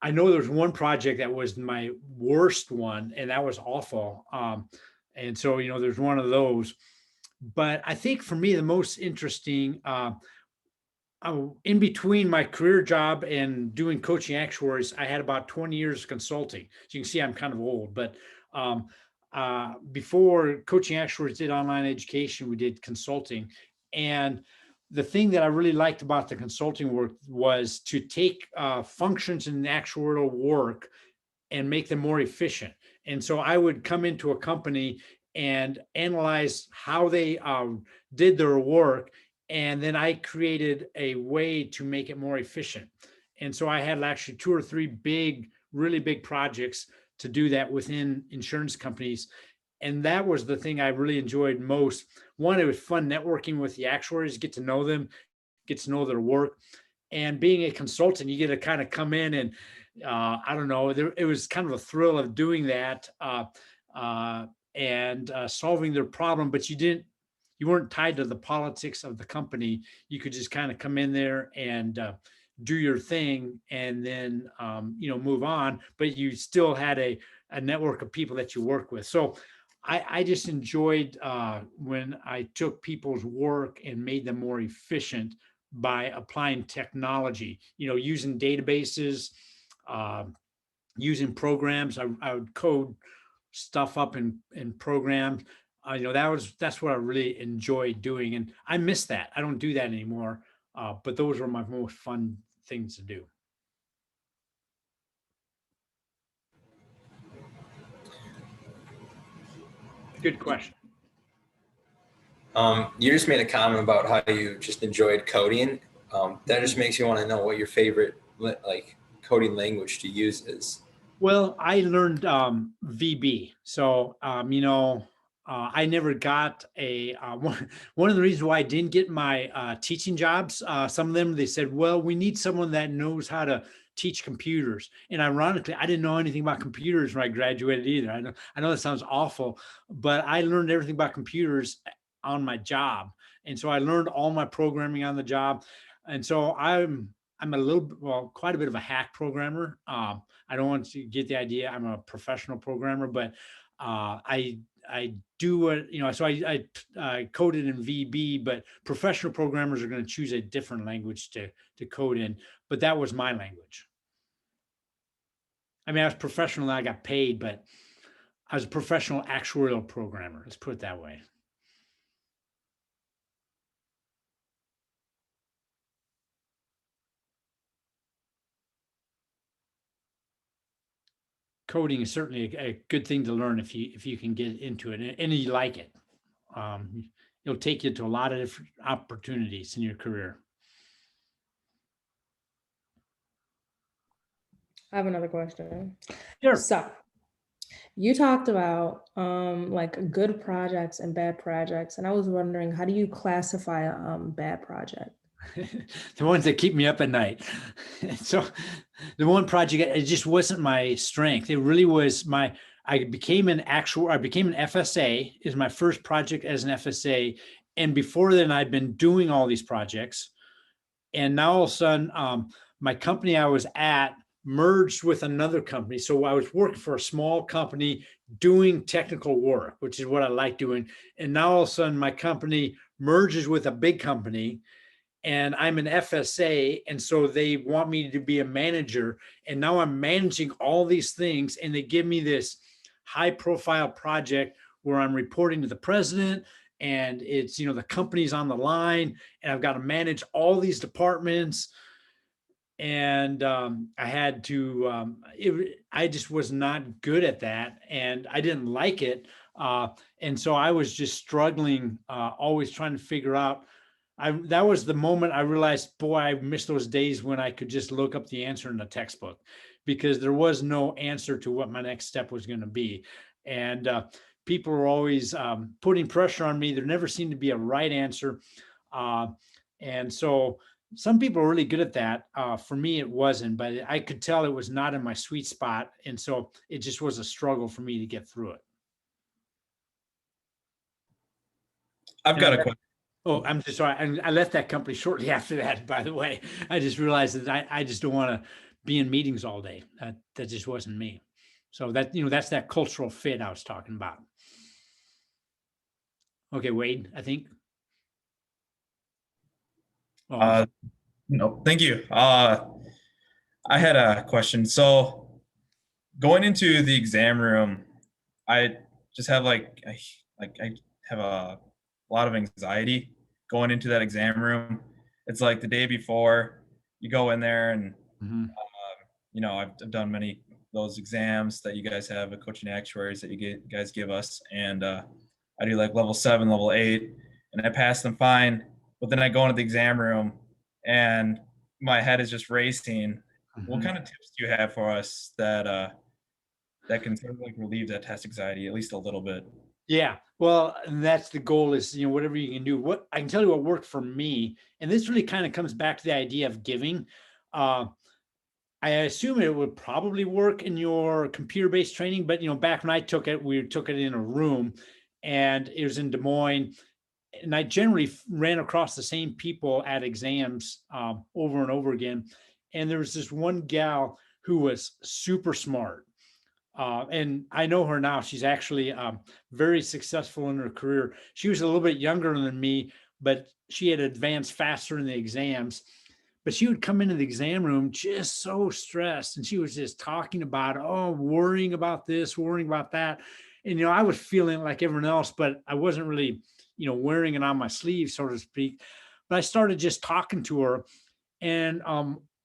I know there's one project that was my worst one, and that was awful. And so, there's one of those. But I think for me, the most interesting, in between my career job and doing coaching actuaries, I had about 20 years of consulting. So you can see I'm kind of old, but before coaching actuaries did online education, we did consulting. And the thing that I really liked about the consulting work was to take functions in the actuarial work and make them more efficient. And so I would come into a company and analyze how they did their work. And then I created a way to make it more efficient. And so I had actually 2 or 3 really big projects to do that within insurance companies. And that was the thing I really enjoyed most. One, it was fun networking with the actuaries, get to know them, get to know their work. And being a consultant, you get to kind of come in and, I don't know, it was kind of a thrill of doing that and solving their problem, but you weren't tied to the politics of the company. You could just kind of come in there and do your thing and then, move on, but you still had a network of people that you work with. So I just enjoyed when I took people's work and made them more efficient by applying technology, using databases, using programs. I would code stuff up in programs. That's what I really enjoyed doing. And I miss that. I don't do that anymore. But those were my most fun things to do. Good question. You just made a comment about how you just enjoyed coding. That just makes me want to know what your favorite coding language to use is. Well, I learned VB. So, I never got one of the reasons why I didn't get my teaching jobs. Some of them, they said, well, we need someone that knows how to teach computers. And ironically, I didn't know anything about computers when I graduated either. I know that sounds awful, but I learned everything about computers on my job. And so I learned all my programming on the job. And so I'm quite a bit of a hack programmer. I don't want to get the idea I'm a professional programmer, but I do what, so I coded in VB, but professional programmers are going to choose a different language to code in, but that was my language. I mean, I was professional and I got paid, but I was a professional actuarial programmer. Let's put it that way. Coding is certainly a good thing to learn if you can get into it and you like it. It'll take you to a lot of different opportunities in your career. I have another question. Sure. So you talked about like good projects and bad projects, and I was wondering, how do you classify a bad project? The ones that keep me up at night. So the one project, it just wasn't my strength. It really was I I became an FSA is my first project as an FSA. And before then I'd been doing all these projects. And now all of a sudden, my company I was at merged with another company. So I was working for a small company doing technical work, which is what I like doing. And now all of a sudden my company merges with a big company and I'm an FSA. And so they want me to be a manager. And now I'm managing all these things. And they give me this high profile project where I'm reporting to the president, and it's, the company's on the line, and I've got to manage all these departments. And I had to, I just was not good at that, and I didn't like it. And so I was just struggling, always trying to figure out. That was the moment I realized, boy, I miss those days when I could just look up the answer in the textbook, because there was no answer to what my next step was going to be. And people were always putting pressure on me. There never seemed to be a right answer. And so some people are really good at that. For me, it wasn't, but I could tell it was not in my sweet spot. And so it just was a struggle for me to get through it. I've got a question. Oh, I'm just sorry. I left that company shortly after that, by the way. I just realized that I just don't want to be in meetings all day. That just wasn't me. So that, that's that cultural fit I was talking about. Okay, Wade, I think. Oh, No, thank you. I had a question. So going into the exam room, I just have I have a lot of anxiety going into that exam room. It's like the day before you go in there, and I've done many of those exams that you guys have, the coaching actuaries that you guys give us, and I do like level 7, level 8, and I pass them fine. But then I go into the exam room and my head is just racing. What kind of tips do you have for us that can sort of relieve that test anxiety at least a little bit? Yeah, well, that's the goal, is, whatever you can do. What I can tell you what worked for me, and this really kind of comes back to the idea of giving. I assume it would probably work in your computer-based training, but back when I took it, we took it in a room, and it was in Des Moines. And I generally ran across the same people at exams over and over again. And there was this one gal who was super smart. And I know her now. She's actually very successful in her career. She was a little bit younger than me, but she had advanced faster in the exams. But she would come into the exam room just so stressed. And she was just talking about, worrying about this, worrying about that. And, I was feeling like everyone else, but I wasn't really, wearing it on my sleeve, so to speak. But I started just talking to her. And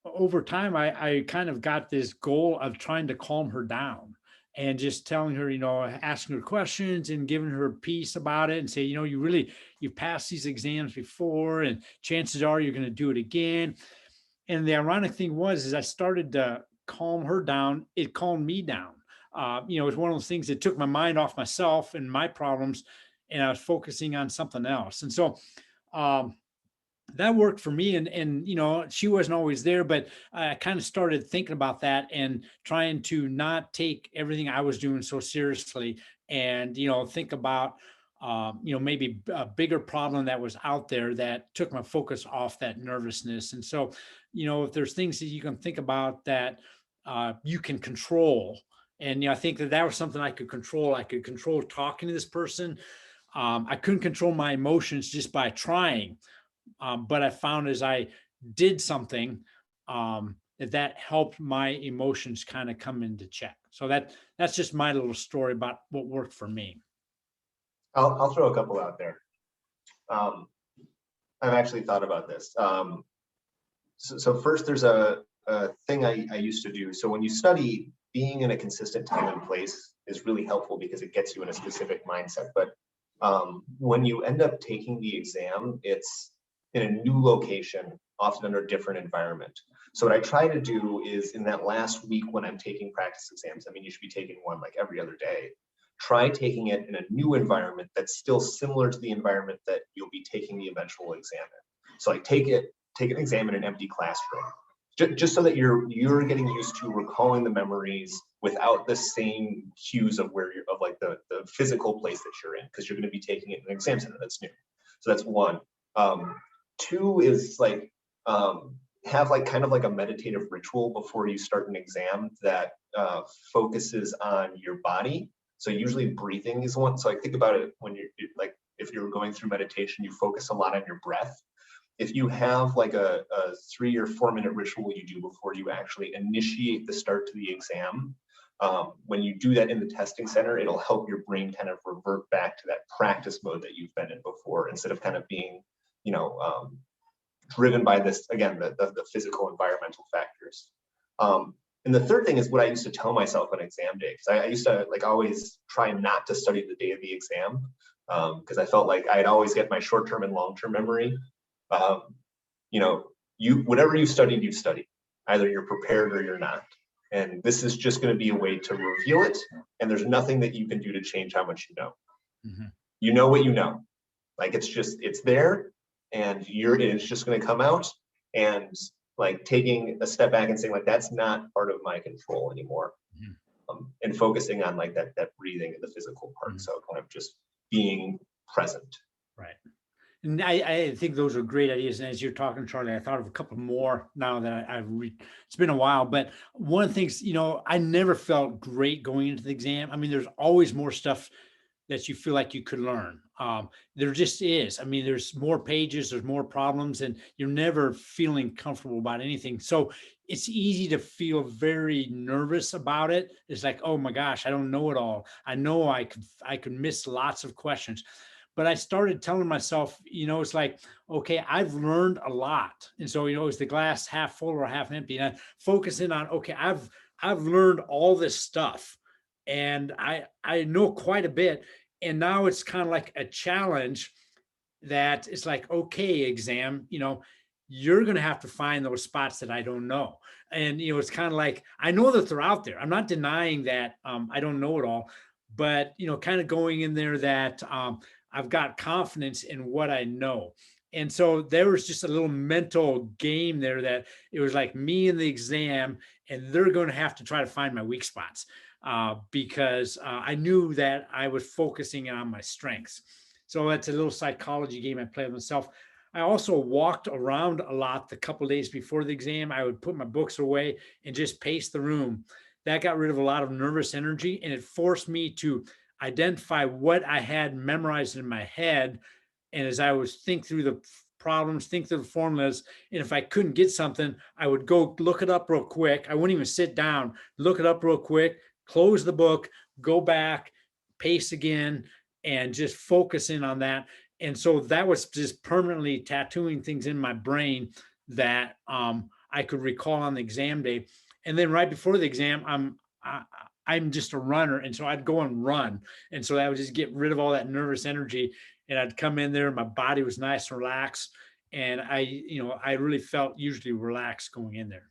over time, I kind of got this goal of trying to calm her down and just telling her, asking her questions and giving her peace about it, and say, you've passed these exams before, and chances are you're going to do it again. And the ironic thing was I started to calm her down. It calmed me down. It was one of those things that took my mind off myself and my problems, and I was focusing on something else. And so that worked for me. And she wasn't always there, but I kind of started thinking about that and trying to not take everything I was doing so seriously, and, think about, maybe a bigger problem that was out there that took my focus off that nervousness. And so, if there's things that you can think about that you can control. And, I think that was something I could control. I could control talking to this person. I couldn't control my emotions just by trying. But I found as I did something, that helped my emotions kind of come into check. So that's just my little story about what worked for me. I'll throw a couple out there. I've actually thought about this. So first, there's a thing I used to do. So when you study, being in a consistent time and place is really helpful because it gets you in a specific mindset. But when you end up taking the exam, it's in a new location, often under a different environment. So what I try to do is, in that last week when I'm taking practice exams, you should be taking one like every other day, try taking it in a new environment that's still similar to the environment that you'll be taking the eventual exam in. So take an exam in an empty classroom. just so that you're getting used to recalling the memories without the same cues of where you're, of like the physical place that you're in, because you're going to be taking it in an exam center that's new. So that's one. Two is like have like kind of like a meditative ritual before you start an exam that focuses on your body. So usually breathing is one. So like think about it when you're like, if you're going through meditation, you focus a lot on your breath. If you have like a 3 or 4 minute ritual you do before you actually initiate the start to the exam, when you do that in the testing center, it'll help your brain kind of revert back to that practice mode that you've been in before, instead of kind of being, you know, driven by this, again, the physical environmental factors. And the third thing is what I used to tell myself on exam day, because I used to like always try not to study the day of the exam, because I felt like I'd always get my short-term and long-term memory. You know, whatever you studied, you studied. Either you're prepared or you're not. And this is just going to be a way to reveal it. And there's nothing that you can do to change how much you know. Mhm. You know what you know. Like it's there, and it's just going to come out. And like taking a step back and saying like that's not part of my control anymore. Mhm. And focusing on like that breathing and the physical part. Mhm. So kind of just being present. Right. And I think those are great ideas. And as you're talking, Charlie, I thought of a couple more now that I've it's been a while, but one of the things, you know, I never felt great going into the exam. I mean, there's always more stuff that you feel like you could learn. There just is. I mean, there's more pages, there's more problems, and you're never feeling comfortable about anything. So it's easy to feel very nervous about it. It's like, oh my gosh, I don't know it all. I know I could miss lots of questions. But I started telling myself, you know, it's like, okay, I've learned a lot. And so, you know, is the glass half full or half empty? And I focus in on, okay, I've learned all this stuff and I know quite a bit. And now it's kind of like a challenge that it's like, okay, exam, you know, you're going to have to find those spots that I don't know. And, you know, it's kind of like, I know that they're out there. I'm not denying that I don't know it all, but, you know, kind of going in there that I've got confidence in what I know. And so there was just a little mental game there that it was like me in the exam, and they're going to have to try to find my weak spots because I knew that I was focusing on my strengths. So that's a little psychology game I play with myself. I also walked around a lot the couple of days before the exam. I would put my books away and just pace the room. That got rid of a lot of nervous energy, and it forced me to identify what I had memorized in my head. And as I was think through the problems, think through the formulas, and if I couldn't get something, I would go look it up real quick. I wouldn't even sit down, look it up real quick, close the book, go back, pace again, and just focus in on that. And so that was just permanently tattooing things in my brain that I could recall on the exam day. And then right before the exam, I'm just a runner. And so I'd go and run. And so that would just get rid of all that nervous energy. And I'd come in there, my body was nice and relaxed. And I really felt usually relaxed going in there.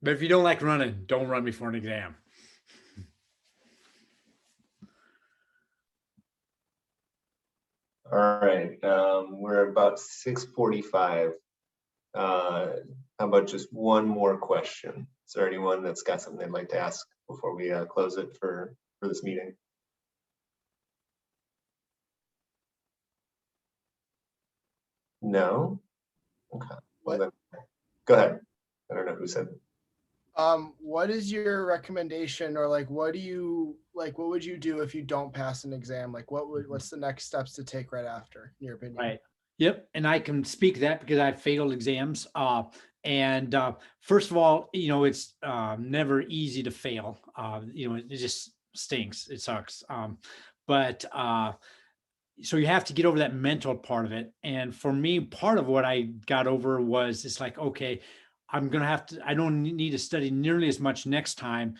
But if you don't like running, don't run before an exam. All right, we're about 6:45. How about just one more question? Is there anyone that's got something they'd like to ask before we close it for this meeting? No? Okay. Well, then, go ahead. I don't know who said. What is your recommendation, or like what would you do if you don't pass an exam? Like what's the next steps to take right after, in your opinion? Right. Yep. And I can speak that because I failed exams. First of all, you know, it's never easy to fail. You know, it just stinks. It sucks. So you have to get over that mental part of it. And for me, part of what I got over was it's like, okay, I don't need to study nearly as much next time.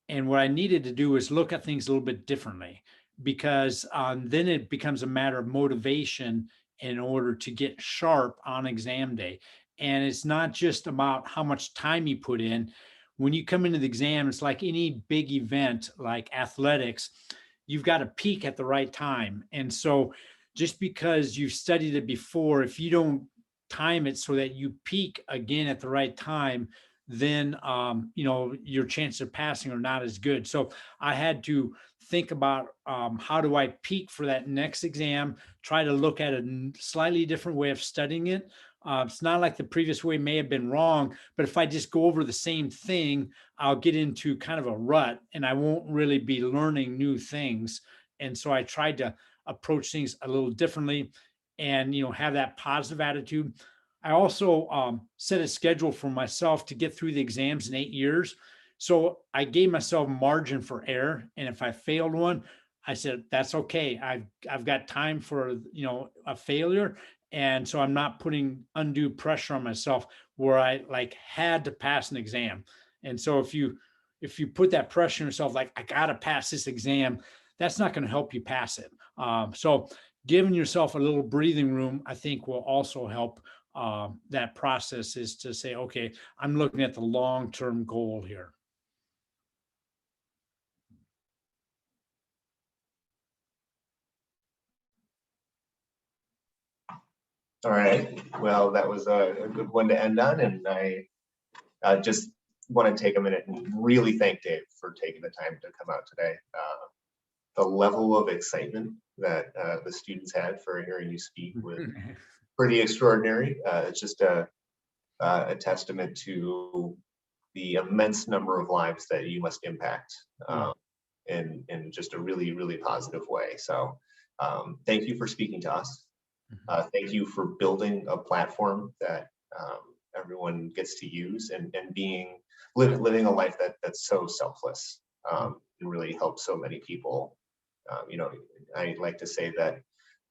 And what I needed to do is look at things a little bit differently, because then it becomes a matter of motivation in order to get sharp on exam day. And it's not just about how much time you put in. When you come into the exam, it's like any big event like athletics. you've got to peak at the right time. And so just because you've studied it before, if you don't time it so that you peak again at the right time, then your chances of passing are not as good. So I had to think about how do I peak for that next exam, try to look at a slightly different way of studying it. It's not like the previous way may have been wrong, but if I just go over the same thing, I'll get into kind of a rut and I won't really be learning new things. And so I tried to approach things a little differently and, have that positive attitude. I also set a schedule for myself to get through the exams in 8 years. So I gave myself margin for error. And if I failed one, I said, that's okay. I've got time for, a failure. And so I'm not putting undue pressure on myself where I had to pass an exam. And so if you put that pressure on yourself, like I got to pass this exam, that's not going to help you pass it. So giving yourself a little breathing room, I think will also help that process, is to say, okay, I'm looking at the long-term goal here. All right. Well, that was a good one to end on. And I just want to take a minute and really thank Dave for taking the time to come out today. The level of excitement that the students had for hearing you speak was pretty extraordinary. It's just a testament to the immense number of lives that you must impact in just a really, really positive way. So thank you for speaking to us. Thank you for building a platform that everyone gets to use and living a life that's so selfless and really helps so many people. I like to say that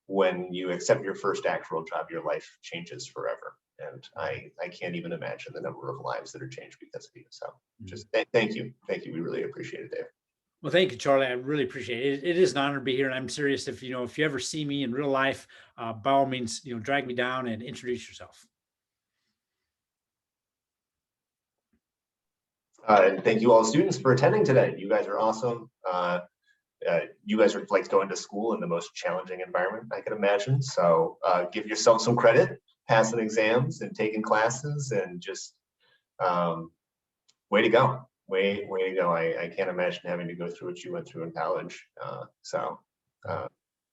when you accept your first actual job, your life changes forever. And I can't even imagine the number of lives that are changed because of you. So just thank you. Thank you. We really appreciate it, Dave. Well, thank you, Charlie. I really appreciate it. It is an honor to be here. And I'm serious. If you ever see me in real life, by all means, drag me down and introduce yourself. And thank you all students for attending today. You guys are awesome. You guys are like going to school in the most challenging environment I could imagine. So give yourself some credit, passing exams and taking classes, and just way to go. Way to go. I can't imagine having to go through what you went through in college. So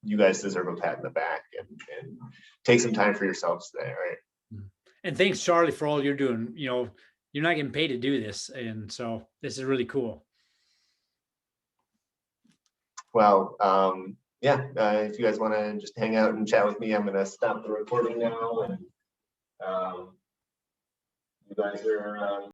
you guys deserve a pat in the back and take some time for yourselves today. All right. And thanks, Charlie, for all you're doing. You're not getting paid to do this. And so this is really cool. Well, yeah, if you guys want to just hang out and chat with me, I'm going to stop the recording now. And you guys are